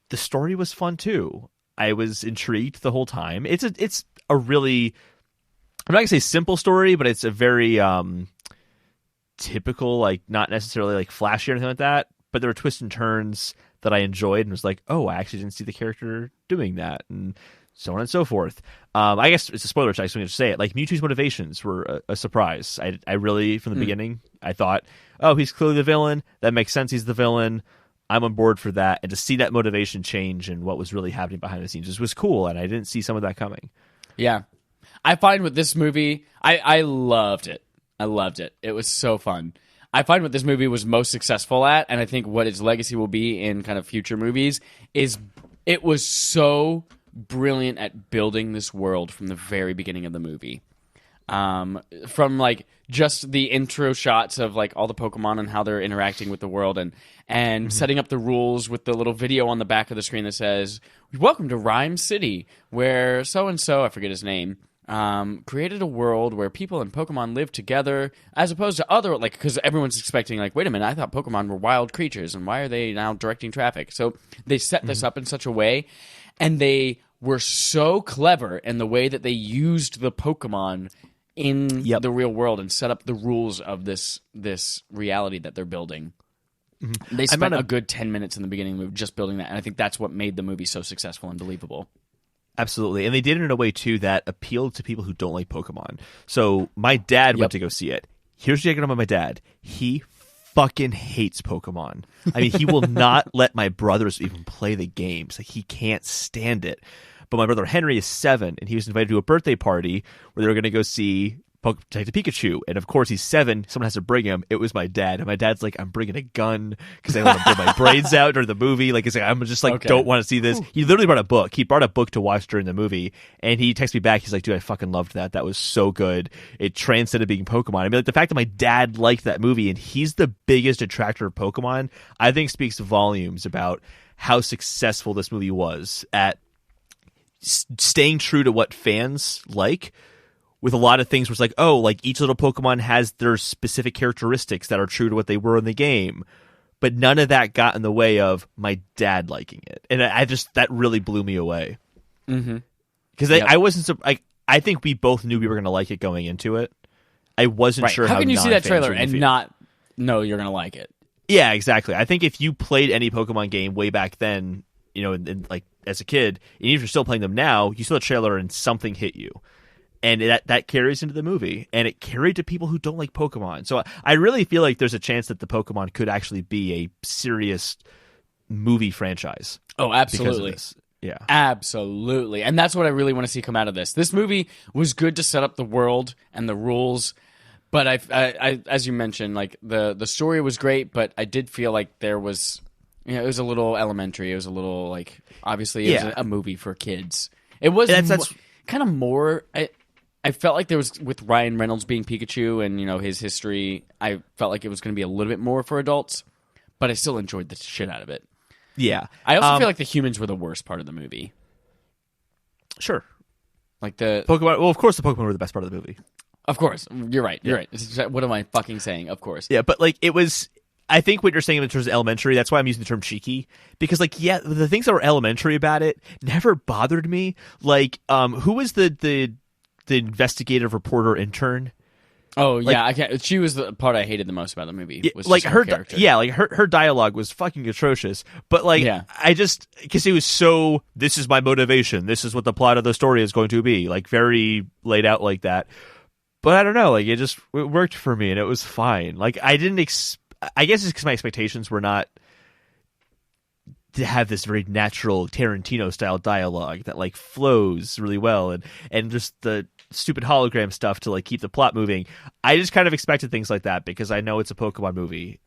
the story was fun too. I was intrigued the whole time. It's a really, I'm not gonna say simple story, but it's a very typical, like not necessarily like flashy or anything like that, but there were twists and turns that I enjoyed and was like, oh, I actually didn't see the character doing that, and so on and so forth. I guess it's a spoiler, so I just want to say it. Like, Mewtwo's motivations were a surprise. I really, from the beginning, I thought, oh, he's clearly the villain. That makes sense. He's the villain. I'm on board for that. And to see that motivation change and what was really happening behind the scenes was cool, and I didn't see some of that coming. Yeah. I find with this movie, I loved it. I loved it. It was so fun. I find what this movie was most successful at, and I think what its legacy will be in kind of future movies, is it was so brilliant at building this world from the very beginning of the movie. From like just the intro shots of like all the Pokemon and how they're interacting with the world, and setting up the rules with the little video on the back of the screen that says, "Welcome to Rhyme City," where so and so, I forget his name, created a world where people and Pokemon live together, as opposed to other, like, because everyone's expecting, like, wait a minute, I thought Pokemon were wild creatures, and why are they now directing traffic? So they set this up in such a way, and they were so clever in the way that they used the Pokemon in the real world and set up the rules of this reality that they're building. They spent a good 10 minutes in the beginning of the movie just building that, and I think that's what made the movie so successful and believable. Absolutely. And they did it in a way, too, that appealed to people who don't like Pokemon. So my dad went to go see it. Here's what I get about my dad. He fucking hates Pokemon. I mean, he will not let my brothers even play the games. Like, he can't stand it. But my brother Henry is 7, and he was invited to a birthday party where they were going to go see Detective Pikachu. And of course, he's 7. Someone has to bring him. It was my dad. And my dad's like, I'm bringing a gun because I want to blow my brains out during the movie. Like, it's like, I'm just like, don't want to see this. He literally brought a book. He brought a book to watch during the movie. And he texted me back. He's like, dude, I fucking loved that. That was so good. It transcended being Pokemon. I mean, like, the fact that my dad liked that movie and he's the biggest detractor of Pokemon, I think speaks volumes about how successful this movie was at staying true to what fans like, with a lot of things where it's like, oh, like each little Pokemon has their specific characteristics that are true to what they were in the game. But none of that got in the way of my dad liking it. And that really blew me away. Because I wasn't, I think we both knew we were going to like it going into it. I wasn't sure how can you see that trailer and not know you're going to like it? Yeah, exactly. I think if you played any Pokemon game way back then, you know, like as a kid, and if you're still playing them now, you saw the trailer and something hit you. And that carries into the movie, and it carried to people who don't like Pokemon. So I really feel like there's a chance that the Pokemon could actually be a serious movie franchise. Oh, absolutely. Yeah. Absolutely. And that's what I really want to see come out of this. This movie was good to set up the world and the rules, but I as you mentioned, like the story was great, but I did feel like there was, you know, it was a little elementary. It was a little like, obviously it was a movie for kids. It was kind of more... I felt like there was, with Ryan Reynolds being Pikachu and, you know, his history, I felt like it was going to be a little bit more for adults, but I still enjoyed the shit out of it. Yeah. I also feel like the humans were the worst part of the movie. Sure. Like the Pokemon. Well, of course the Pokemon were the best part of the movie. Of course. You're right. You're right. What am I fucking saying? Of course. Yeah, but like it was... I think what you're saying in terms of elementary, that's why I'm using the term cheeky. Because, like, yeah, the things that were elementary about it never bothered me. Like, who was the investigative reporter intern? Oh, yeah, I can't. She was the part I hated the most about the movie. Was like her character. Like her dialogue was fucking atrocious. But like, I just, because it was so, this is my motivation. This is what the plot of the story is going to be. Like, very laid out like that. But I don't know. Like, it worked for me, and it was fine. Like, I didn't I guess it's because my expectations were not to have this very natural Tarantino style dialogue that like flows really well, and just the stupid hologram stuff to like keep the plot moving. I just kind of expected things like that because I know it's a Pokemon movie,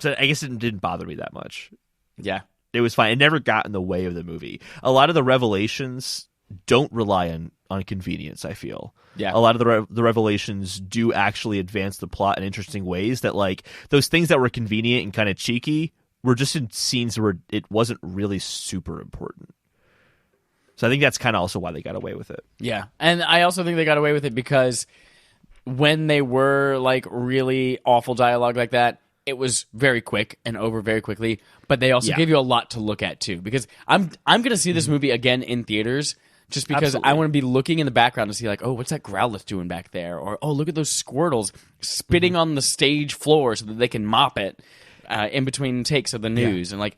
so I guess it didn't bother me that much. Yeah, it was fine. It never got in the way of the movie. A lot of the revelations don't rely on convenience, I feel. Yeah. A lot of the revelations do actually advance the plot in interesting ways that, like, those things that were convenient and kind of cheeky were just in scenes where it wasn't really super important. So I think that's kind of also why they got away with it. Yeah. And I also think they got away with it because when they were, like, really awful dialogue like that, it was very quick and over very quickly, but they also gave you a lot to look at, too. Because I'm going to see this movie again in theaters, just because I want to be looking in the background to see, like, oh, what's that Growlithe doing back there? Or, oh, look at those Squirtles spitting on the stage floor so that they can mop it in between takes of the news. And, like,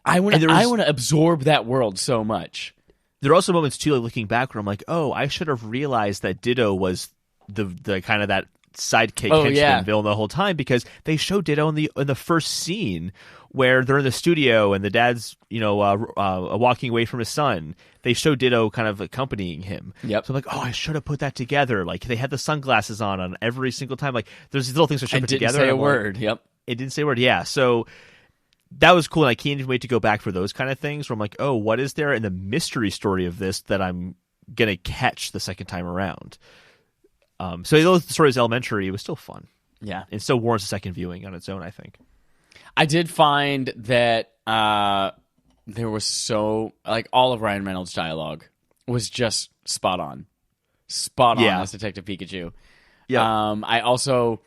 I want to absorb that world so much. There are also moments, too, like, looking back where I'm like, oh, I should have realized that Ditto was the kind of that sidekick henchman villain the whole time, because they show Ditto in the first scene where they're in the studio and the dad's, you know, walking away from his son. They show Ditto kind of accompanying him. Yep. So I'm like, oh, I should have put that together. Like, they had the sunglasses on every single time. Like, there's these little things I should put together. It didn't say a word. Yep. It didn't say a word. Yeah. So that was cool, and I can't even wait to go back for those kind of things where I'm like, oh, what is there in the mystery story of this that I'm going to catch the second time around? So though the story is elementary, it was still fun. Yeah. It still warrants a second viewing on its own, I think. I did find that there was so, like, all of Ryan Reynolds' dialogue was just spot on. Spot on as Detective Pikachu. Yeah. I also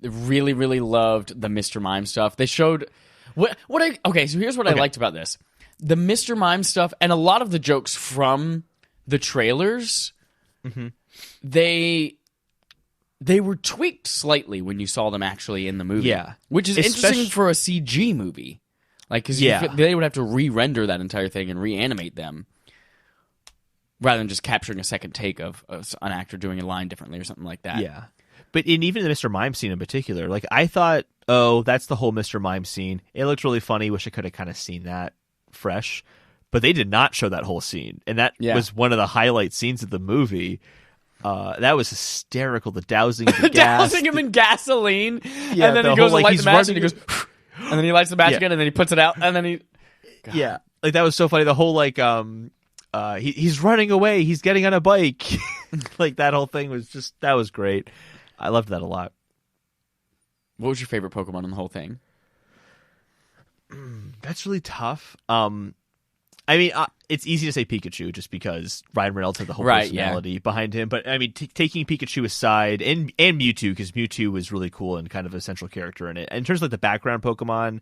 really, really loved the Mr. Mime stuff. They showed... Okay, so here's what I liked about this. The Mr. Mime stuff, and a lot of the jokes from the trailers, they they were tweaked slightly when you saw them actually in the movie. Yeah. Which is interesting for a CG movie. Like, because they would have to re-render that entire thing and reanimate them rather than just capturing a second take of an actor doing a line differently or something like that. Yeah. But even the Mr. Mime scene in particular, like, I thought, oh, that's the whole Mr. Mime scene. It looked really funny. Wish I could have kind of seen that fresh. But they did not show that whole scene. And that was one of the highlight scenes of the movie. That was hysterical. The dousing of the gas. Dousing him in gasoline. Yeah, and then he goes to light the match and he goes... and then he lights the match again and then he puts it out and then he... God. Yeah. Like, that was so funny. The whole, like, he's running away. He's getting on a bike. Like, that whole thing was just... That was great. I loved that a lot. What was your favorite Pokemon in the whole thing? That's really tough. I mean, it's easy to say Pikachu just because Ryan Reynolds had the whole personality behind him. But, I mean, taking Pikachu aside, and Mewtwo, because Mewtwo was really cool and kind of a central character in it. And in terms of like, the background Pokemon,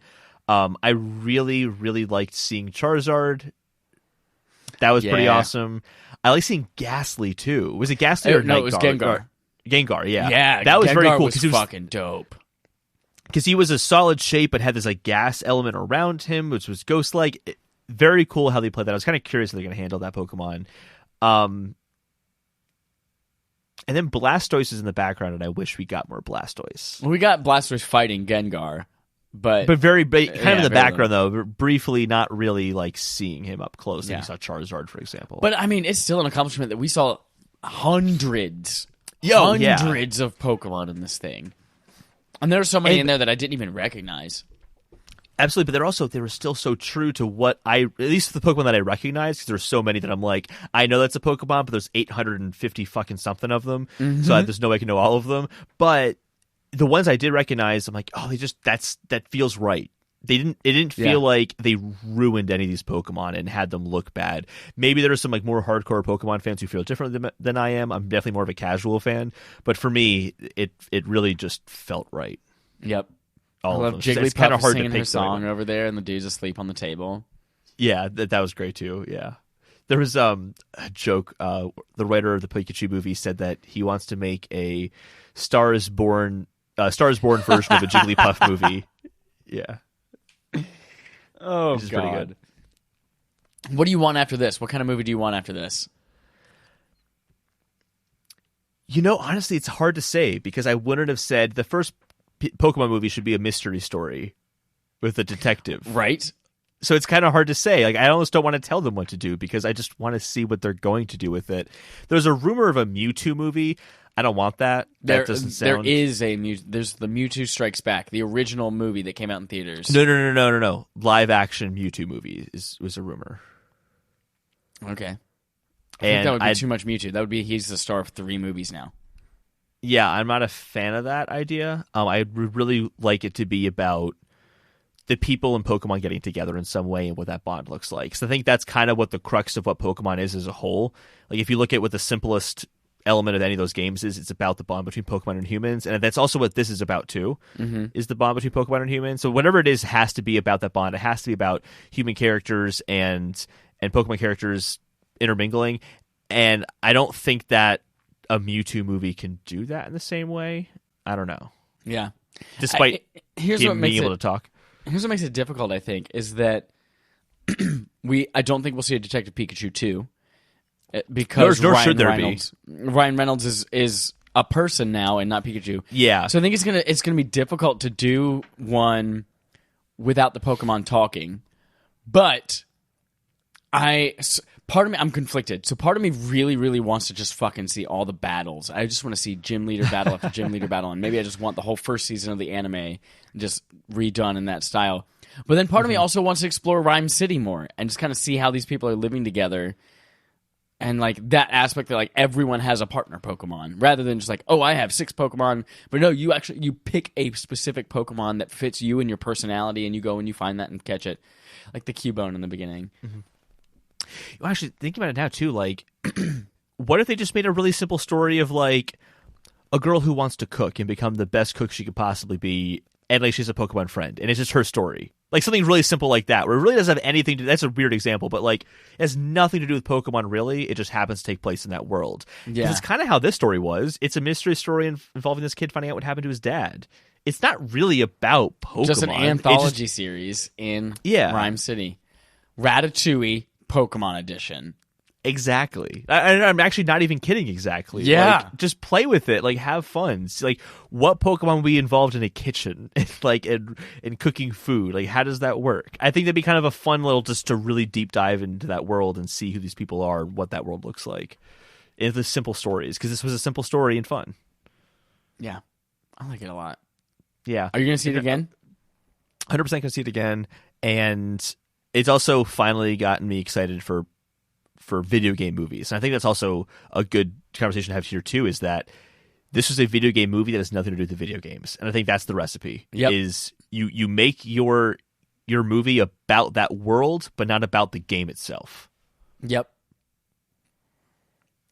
I really, really liked seeing Charizard. That was pretty awesome. I like seeing Ghastly, too. Was it Ghastly or no, it was Gengar. Gengar, yeah. Yeah, that was Gengar very cool. Was fucking dope. Because he was a solid shape but had this like gas element around him, which was ghost-like. Very cool how they played that. I was kind of curious how they're going to handle that Pokemon. And then Blastoise is in the background, and I wish we got more Blastoise. Well, we got Blastoise fighting Gengar, but kind of in the background though. Briefly, not really like seeing him up close. Like you saw Charizard, for example. But I mean, it's still an accomplishment that we saw hundreds of Pokemon in this thing, and there were so many in there that I didn't even recognize. Absolutely, but they were still so true to what at least the Pokemon that I recognized, because there's so many that I'm like, I know that's a Pokemon, but there's 850 fucking something of them, so there's no way I can know all of them. But the ones I did recognize, I'm like, oh, that feels right. It didn't feel like they ruined any of these Pokemon and had them look bad. Maybe there are some like more hardcore Pokemon fans who feel differently than I am. I'm definitely more of a casual fan, but for me, it really just felt right. Yep. I love Jigglypuff singing her song over there, and the dude's asleep on the table. Yeah, that was great too. Yeah, there was a joke. The writer of the Pikachu movie said that he wants to make a Stars Born version of a Jigglypuff movie. Yeah. Oh, which is pretty good. What do you want after this? What kind of movie do you want after this? You know, honestly, it's hard to say because I wouldn't have said the first Pokemon movie should be a mystery story with a detective. Right. So it's kind of hard to say. Like, I almost don't want to tell them what to do because I just want to see what they're going to do with it. There's a rumor of a Mewtwo movie. I don't want that. That doesn't sound... There's the Mewtwo Strikes Back, the original movie that came out in theaters. No. Live action Mewtwo movie was a rumor. Okay. I think that would be too much Mewtwo. That would be he's the star of 3 movies now. Yeah, I'm not a fan of that idea. I would really like it to be about the people in Pokemon getting together in some way and what that bond looks like. So I think that's kind of what the crux of what Pokemon is as a whole. Like, if you look at what the simplest element of any of those games is, it's about the bond between Pokemon and humans. And that's also what this is about, too, is the bond between Pokemon and humans. So whatever it is has to be about that bond. It has to be about human characters and Pokemon characters intermingling. And I don't think that a Mewtwo movie can do that in the same way. I don't know. Yeah. Despite him being able to talk. Here's what makes it difficult, I think, is that I don't think we'll see a Detective Pikachu 2 because Ryan Reynolds is a person now and not Pikachu. Yeah. So I think it's gonna be difficult to do one without the Pokemon talking. But part of me, I'm conflicted. So part of me really, really wants to just fucking see all the battles. I just want to see gym leader battle after gym leader battle, and maybe I just want the whole first season of the anime just redone in that style. But then part of me also wants to explore Rhyme City more and just kind of see how these people are living together, and like that aspect that like everyone has a partner Pokemon rather than just like, oh, I have 6 Pokemon, but no, you pick a specific Pokemon that fits you and your personality, and you go and you find that and catch it, like the Cubone in the beginning. Well, actually, thinking about it now, too, like, what if they just made a really simple story of, like, a girl who wants to cook and become the best cook she could possibly be and like she's a Pokemon friend, and it's just her story. Like something really simple like that, where it really doesn't have anything to. That's a weird example, but like it has nothing to do with Pokemon. Really, it just happens to take place in that world. Yeah, it's kind of how this story was. It's a mystery story involving this kid finding out what happened to his dad. It's not really about Pokemon. Just an anthology series in Rhyme City, Ratatouille Pokemon Edition. Exactly. I'm actually not even kidding. Exactly. Yeah. Like, just play with it. Like, have fun. Like, what Pokemon would be involved in a kitchen, like, in cooking food? Like, how does that work? I think that'd be kind of a fun little just to really deep dive into that world and see who these people are and what that world looks like. In the simple stories, because this was a simple story and fun. Yeah, I like it a lot. Yeah. Are you gonna see it again? 100% gonna see it again, and it's also finally gotten me excited for video game movies. And I think that's also a good conversation to have here too, is that this is a video game movie that has nothing to do with the video games. And I think that's the recipe. Yep. Is you make your movie about that world, but not about the game itself. Yep.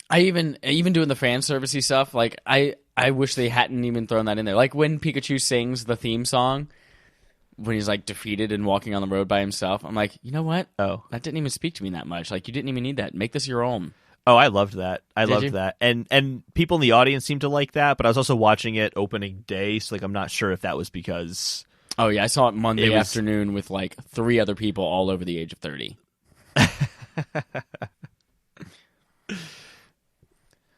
I even doing the fan servicey stuff, like I wish they hadn't even thrown that in there. Like when Pikachu sings the theme song when he's like defeated and walking on the road by himself, I'm like, you know what? Oh, that didn't even speak to me that much. Like, you didn't even need that. Make this your own. Oh, I loved that. I Did loved you? that. And people in the audience seemed to like that, but I was also watching it opening day, so like I'm not sure if that was because Oh yeah, I saw it Monday afternoon with like 3 other people all over the age of 30.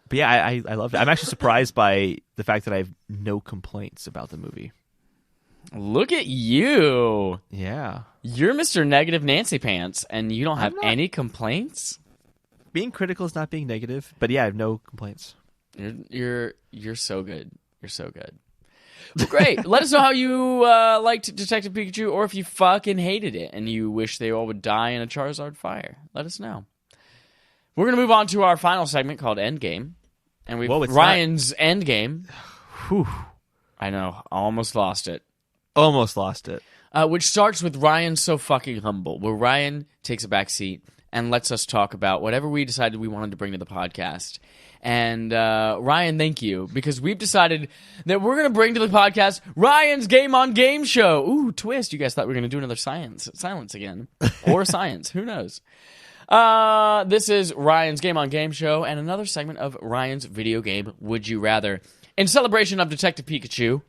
But yeah, I loved it. I'm actually surprised by the fact that I have no complaints about the movie. Look at you. Yeah. You're Mr. Negative Nancy Pants, and you don't have any complaints? Being critical is not being negative, but yeah, I have no complaints. You're so good. You're so good. Well, great. Let us know how you liked Detective Pikachu, or if you fucking hated it and you wish they all would die in a Charizard fire. Let us know. We're going to move on to our final segment called Endgame. And we've Ryan's Endgame. Whew. I know. I almost lost it. Almost lost it. Which starts with Ryan So Fucking Humble, where Ryan takes a back seat and lets us talk about whatever we decided we wanted to bring to the podcast. And Ryan, thank you, because we've decided that we're going to bring to the podcast Ryan's Game on Game Show. Ooh, twist. You guys thought we were going to do another silence again. Or science. Who knows? This is Ryan's Game on Game Show and another segment of Ryan's Video Game Would You Rather. In celebration of Detective Pikachu,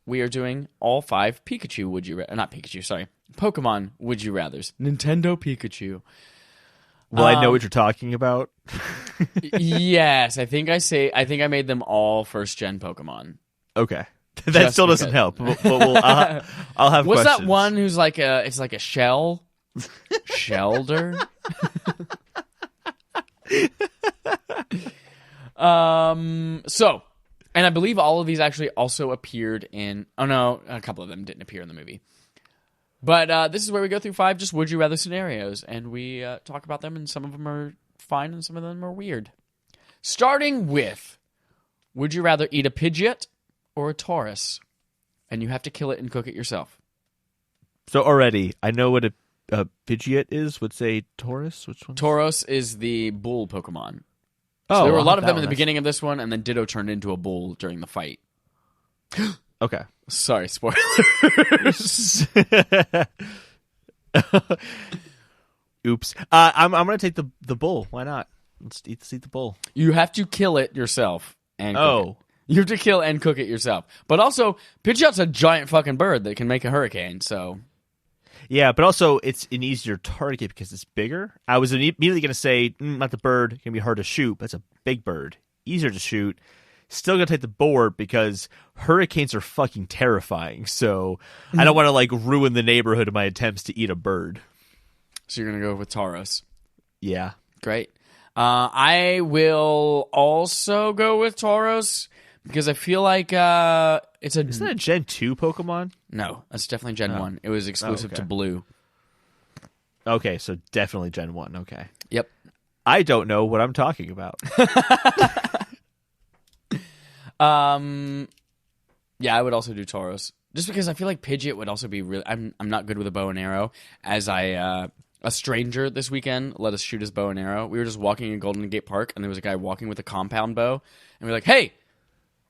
we are doing all 5 Pikachu Would You Rather. Not Pikachu, sorry. Pokemon Would You Rathers. Nintendo Pikachu. Well, I know what you're talking about. Yes, I think I made them all first-gen Pokemon. Okay. That still doesn't help. But I'll have What's questions. that one who's like it's like a shell? Shelder? So, and I believe all of these actually also appeared in... Oh, no, a couple of them didn't appear in the movie. But this is where we go through 5 just would you rather scenarios, and we talk about them, and some of them are fine and some of them are weird. Starting with, would you rather eat a Pidgeot or a Taurus? And you have to kill it and cook it yourself. So already, I know what a Pidgeot is. Would say Taurus? Which one? Tauros is the bull Pokemon. Oh, So there were a I'll lot have of that them in the one. beginning of this one, and then Ditto turned into a bull during the fight. Okay. Sorry, spoilers. Oops. I'm gonna take the bull. Why not? Let's eat the bull. You have to kill it yourself and cook it. You have to kill and cook it yourself. But also, Pidgeot's a giant fucking bird that can make a hurricane, so... Yeah, but also it's an easier target because it's bigger. I was immediately going to say, not the bird, it's going to be hard to shoot, but it's a big bird. Easier to shoot. Still going to take the boar because hurricanes are fucking terrifying, so I don't want to like ruin the neighborhood of my attempts to eat a bird. So you're going to go with Tauros. Yeah. Great. I will also go with Tauros because I feel like it's a... Isn't that a Gen 2 Pokemon? No, that's definitely Gen 1. It was exclusive to Blue. Okay, so definitely Gen 1. Okay. Yep. I don't know what I'm talking about. Yeah, I would also do Tauros. Just because I feel like Pidgeot would also be really... I'm not good with a bow and arrow. As a stranger this weekend let us shoot his bow and arrow. We were just walking in Golden Gate Park, and there was a guy walking with a compound bow. And we were like, hey,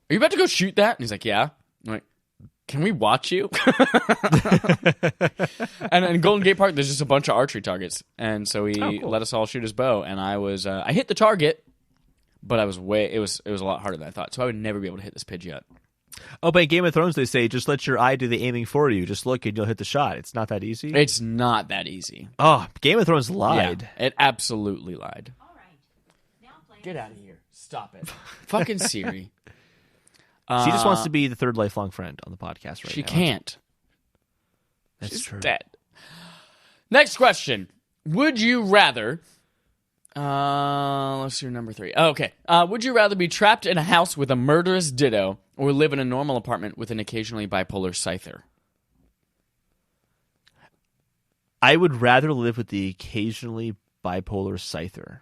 are you about to go shoot that? And he's like, yeah. I'm like, can we watch you? And in Golden Gate Park, there's just a bunch of archery targets. And so he let us all shoot his bow. And I hit the target, but it was a lot harder than I thought. So I would never be able to hit this Pidgeot. Oh, but in Game of Thrones, they say, just let your eye do the aiming for you. Just look and you'll hit the shot. It's not that easy. It's not that easy. Oh, Game of Thrones lied. Yeah, it absolutely lied. All right. Now play. Get out of here. Stop it. Fucking Siri. She just wants to be the third lifelong friend on the podcast right now. She can't. That's She's true. dead. Next question. Would you rather... let's do number 3. Okay. Would you rather be trapped in a house with a murderous Ditto or live in a normal apartment with an occasionally bipolar Scyther? I would rather live with the occasionally bipolar Scyther.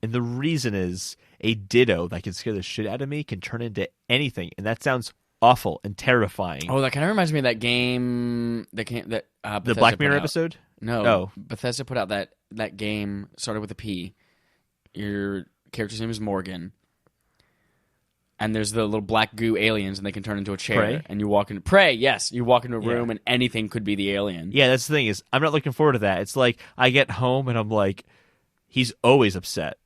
And the reason is a Ditto that can scare the shit out of me can turn into anything. And that sounds awful and terrifying. Oh, that kind of reminds me of that game that the Bethesda Black Mirror put out. episode? No. Oh. Bethesda put out that game started with a P. Your character's name is Morgan. And there's the little black goo aliens, and they can turn into a chair. Prey? And you walk in. Prey, yes. You walk into a room, and anything could be the alien. Yeah, that's the thing is, I'm not looking forward to that. It's like, I get home and I'm like, he's always upset.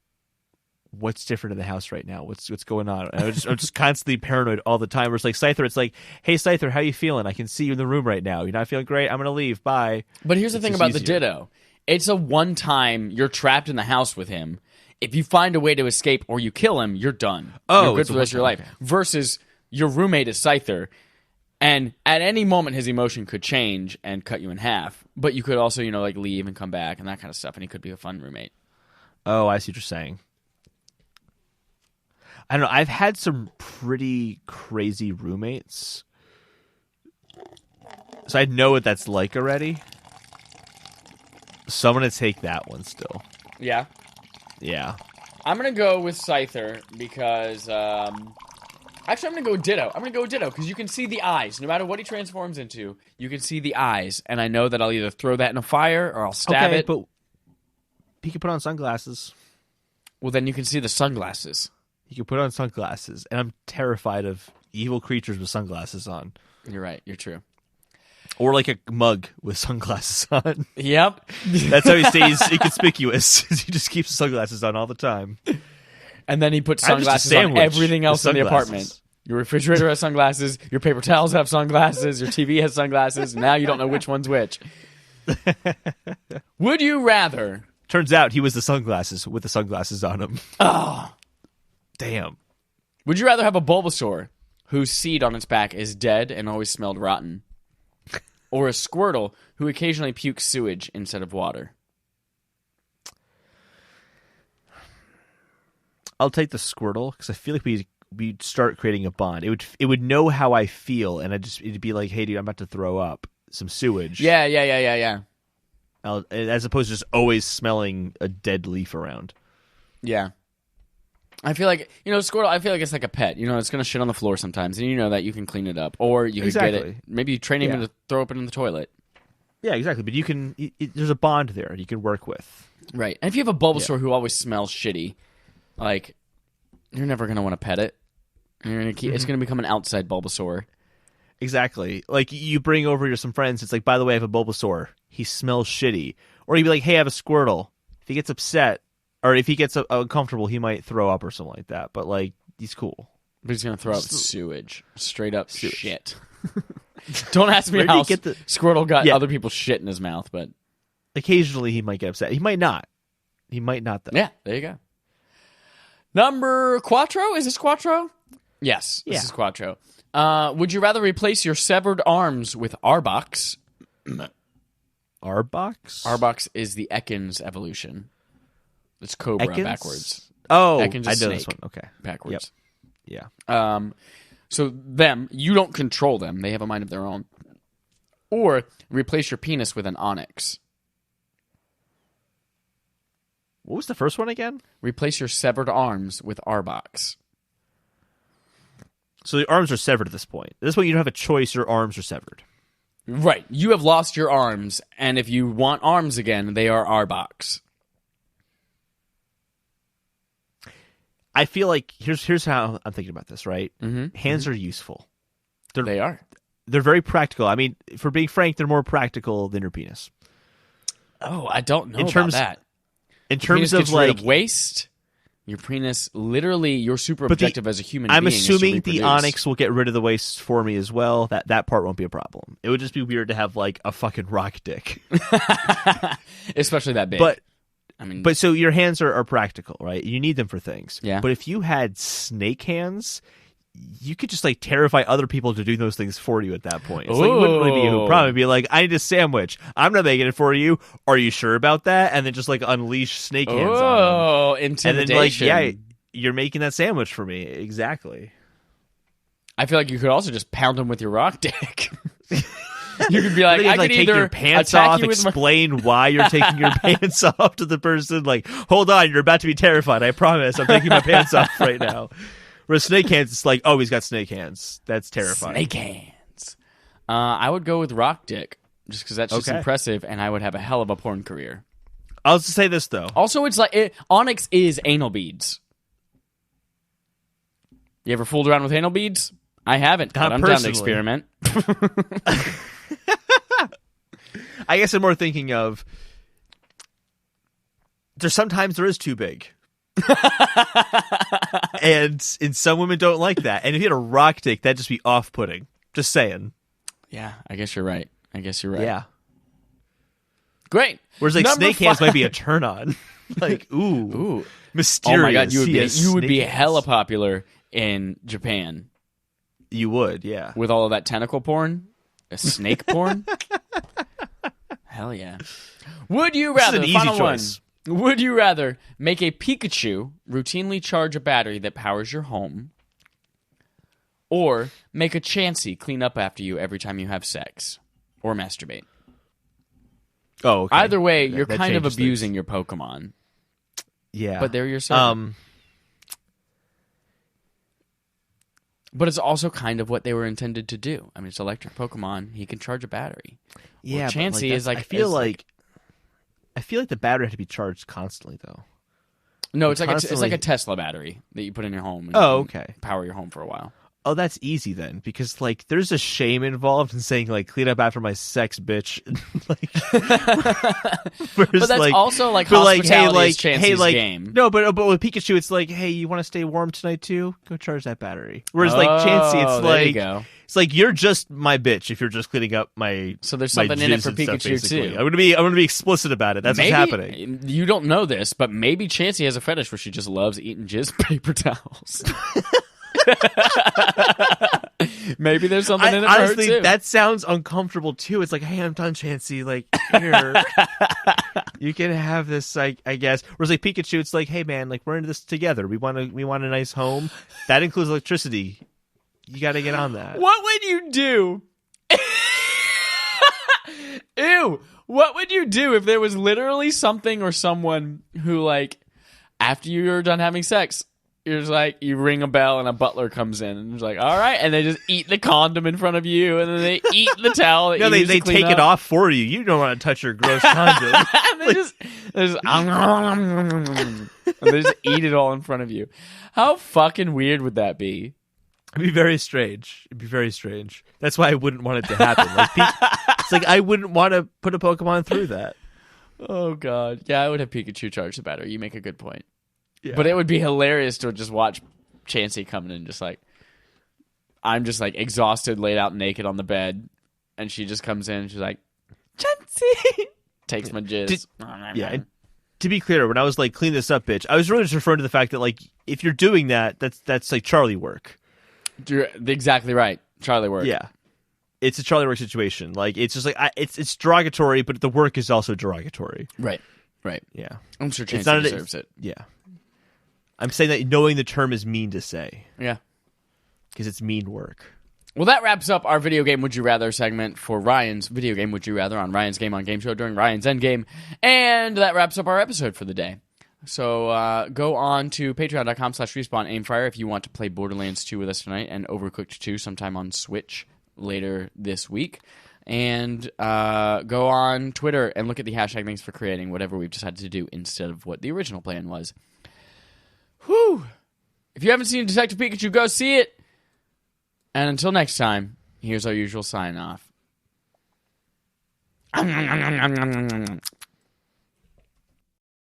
What's different in the house right now? What's going on? And I'm just constantly paranoid all the time. Where it's like Scyther, it's like, hey Scyther, how you feeling? I can see you in the room right now. You're not feeling great? I'm gonna leave. Bye. But here's the thing about the Ditto. It's a one-time, you're trapped in the house with him. If you find a way to escape or you kill him, you're done. Oh, you're good for the rest of your life. okay. Versus your roommate is Scyther, and at any moment his emotion could change and cut you in half. But you could also, like leave and come back and that kind of stuff, and he could be a fun roommate. Oh, I see what you're saying. I don't know. I've had some pretty crazy roommates, so I know what that's like already. So I'm gonna take that one still. Yeah. Yeah. I'm going to go with Scyther because... actually, I'm going to go Ditto. I'm going to go Ditto because you can see the eyes. No matter what he transforms into, you can see the eyes. And I know that I'll either throw that in a fire or I'll stab it. But he can put on sunglasses. Well, then you can see the sunglasses. He can put on sunglasses. And I'm terrified of evil creatures with sunglasses on. You're right. You're true. Or like a mug with sunglasses on. Yep. That's how he stays inconspicuous. He just keeps sunglasses on all the time. And then he puts sunglasses on everything else in the apartment. Your refrigerator has sunglasses. Your paper towels have sunglasses. Your TV has sunglasses. Now you don't know which one's which. Would you rather... Turns out he was the sunglasses with the sunglasses on him. Oh. Damn. Would you rather have a Bulbasaur whose seed on its back is dead and always smelled rotten? Or a Squirtle who occasionally pukes sewage instead of water? I'll take the Squirtle because I feel like we'd start creating a bond. It would know how I feel, and it'd be like, hey, dude, I'm about to throw up some sewage. Yeah. As opposed to just always smelling a dead leaf around. Yeah. I feel like, Squirtle, I feel like it's like a pet. It's going to shit on the floor sometimes, and you know that you can clean it up. Or you can get it. Maybe you train him to throw up in the toilet. Yeah, exactly. But you can, there's a bond there you can work with. Right. And if you have a Bulbasaur who always smells shitty, like, you're never going to want to pet it. You're gonna keep, It's going to become an outside Bulbasaur. Exactly. Like, you bring over some friends, it's like, by the way, I have a Bulbasaur. He smells shitty. Or you'd be like, hey, I have a Squirtle. If he gets upset, or if he gets uncomfortable, he might throw up or something like that. But, like, he's cool. But he's going to throw up sewage. Straight up shit. Don't ask me how Squirtle got other people's shit in his mouth, but... Occasionally he might get upset. He might not. He might not, though. Yeah, there you go. Number Quattro? Is this Quattro? Yes, this is Quattro. Would you rather replace your severed arms with Arbok? Arbok? Arbok is the Ekans evolution. It's Cobra Ekans? Backwards. Oh, Ekans I is know snake this one. Okay. Backwards. Yep. Yeah. So you don't control them. They have a mind of their own. Or replace your penis with an onyx. What was the first one again? Replace your severed arms with Arbok. So the arms are severed at this point. At this point, you don't have a choice. Your arms are severed. Right. You have lost your arms, and if you want arms again, they are Arbok. I feel like here's how I'm thinking about this. Right, Mm-hmm. hands are useful. They are. They're very practical. I mean, for being frank, they're more practical than your penis. Oh, I don't know about that. In terms of gets rid of waste, your penis, literally, your super objective as a human being. I'm assuming is to the Onyx will get rid of the waste for me as well. That part won't be a problem. It would just be weird to have like a fucking rock dick, especially that big. But so your hands are practical, right? You need them for things. Yeah. But if you had snake hands, you could just like terrify other people to do those things for you at that point. So you wouldn't really be a problem. Be like, I need a sandwich. I'm not making it for you. Are you sure about that? And then just like unleash snake hands on them. Oh, intimidation. And then like, yeah, you're making that sandwich for me. Exactly. I feel like you could also just pound them with your rock dick. You could be like, I could take either your pants off, explain why you're taking your pants off to the person. Like, hold on, you're about to be terrified. I promise. I'm taking my pants off right now. Whereas snake hands, it's like, oh, he's got snake hands. That's terrifying. Snake hands. I would go with rock dick, just because that's just impressive, and I would have a hell of a porn career. I'll just say this, though. Also, it's like, Onyx is anal beads. You ever fooled around with anal beads? I haven't, but I'm down to experiment. I guess I'm more thinking of, sometimes there is too big. And some women don't like that. And if you had a rock dick, that'd just be off-putting. Just saying. Yeah, I guess you're right. Yeah. Great. Whereas like snake hands might be a turn on. Like, ooh. Mysterious. Oh my god, you would be hella popular in Japan. You would, yeah. With all of that tentacle porn? A snake porn? Hell yeah. Would you rather, this is an final easy choice. One, would you rather make a Pikachu routinely charge a battery that powers your home, or make a Chansey clean up after you every time you have sex or masturbate? Oh, okay. Either way, you're kind of abusing your Pokemon. Yeah. But they're your servant. But it's also kind of what they were intended to do. I mean, it's electric Pokemon. He can charge a battery. Yeah, well, Chansey is like... I feel like the battery had to be charged constantly, though. No, it's like a Tesla battery that you put in your home. And okay. Power your home for a while. Oh, that's easy then, because like there's a shame involved in saying like clean up after my sex, bitch. Like, but that's like, also like hospitality is Chansey's game. No, but with Pikachu, it's like, hey, you want to stay warm tonight too? Go charge that battery. Whereas like Chansey, it's like it's like you're just my bitch if you're just cleaning up my. So there's something in it for Pikachu too. I'm gonna be explicit about it. That's what's happening. You don't know this, but maybe Chansey has a fetish where she just loves eating jizz paper towels. Maybe there's something in it honestly, for her too. That sounds uncomfortable too. It's like, hey, I'm done, Chansey. Like, here, you can have this. I guess. Whereas like Pikachu, it's like, hey, man, like we're into this together. We want a nice home. That includes electricity. You got to get on that. What would you do? Ew. What would you do if there was literally something or someone who, like, after you're done having sex, you're just like, you ring a bell and a butler comes in and it's like, all right, and they just eat the condom in front of you and then they eat the towel that they take it off for you. You don't want to touch your gross condom. they just and they just eat it all in front of you. How fucking weird would that be? It'd be very strange. That's why I wouldn't want it to happen. Like, it's like I wouldn't want to put a Pokemon through that. Oh god, yeah, I would have Pikachu charge the battery. You make a good point. Yeah. But it would be hilarious to just watch Chansey coming in, just like, I'm just like exhausted, laid out naked on the bed, and she just comes in and she's like, Chansey, takes my jizz. To be clear, when I was like, clean this up, bitch, I was really just referring to the fact that like, if you're doing that, that's like Charlie work. You're exactly right, Charlie work. Yeah, it's a Charlie work situation. Like, it's just like it's derogatory, but the work is also derogatory. Right. Yeah, I'm sure Chansey deserves it. Yeah. I'm saying that knowing the term is mean to say. Yeah. Because it's mean work. Well, that wraps up our Video Game Would You Rather segment for Ryan's Video Game Would You Rather on Ryan's Game on Game Show during Ryan's Endgame. And that wraps up our episode for the day. So go on to patreon.com/respawn_aimfire if you want to play Borderlands 2 with us tonight and Overcooked 2 sometime on Switch later this week. And go on Twitter and look at the hashtag thanks for creating whatever we've decided to do instead of what the original plan was. Whew. If you haven't seen Detective Pikachu, go see it. And until next time, Here's our usual sign off.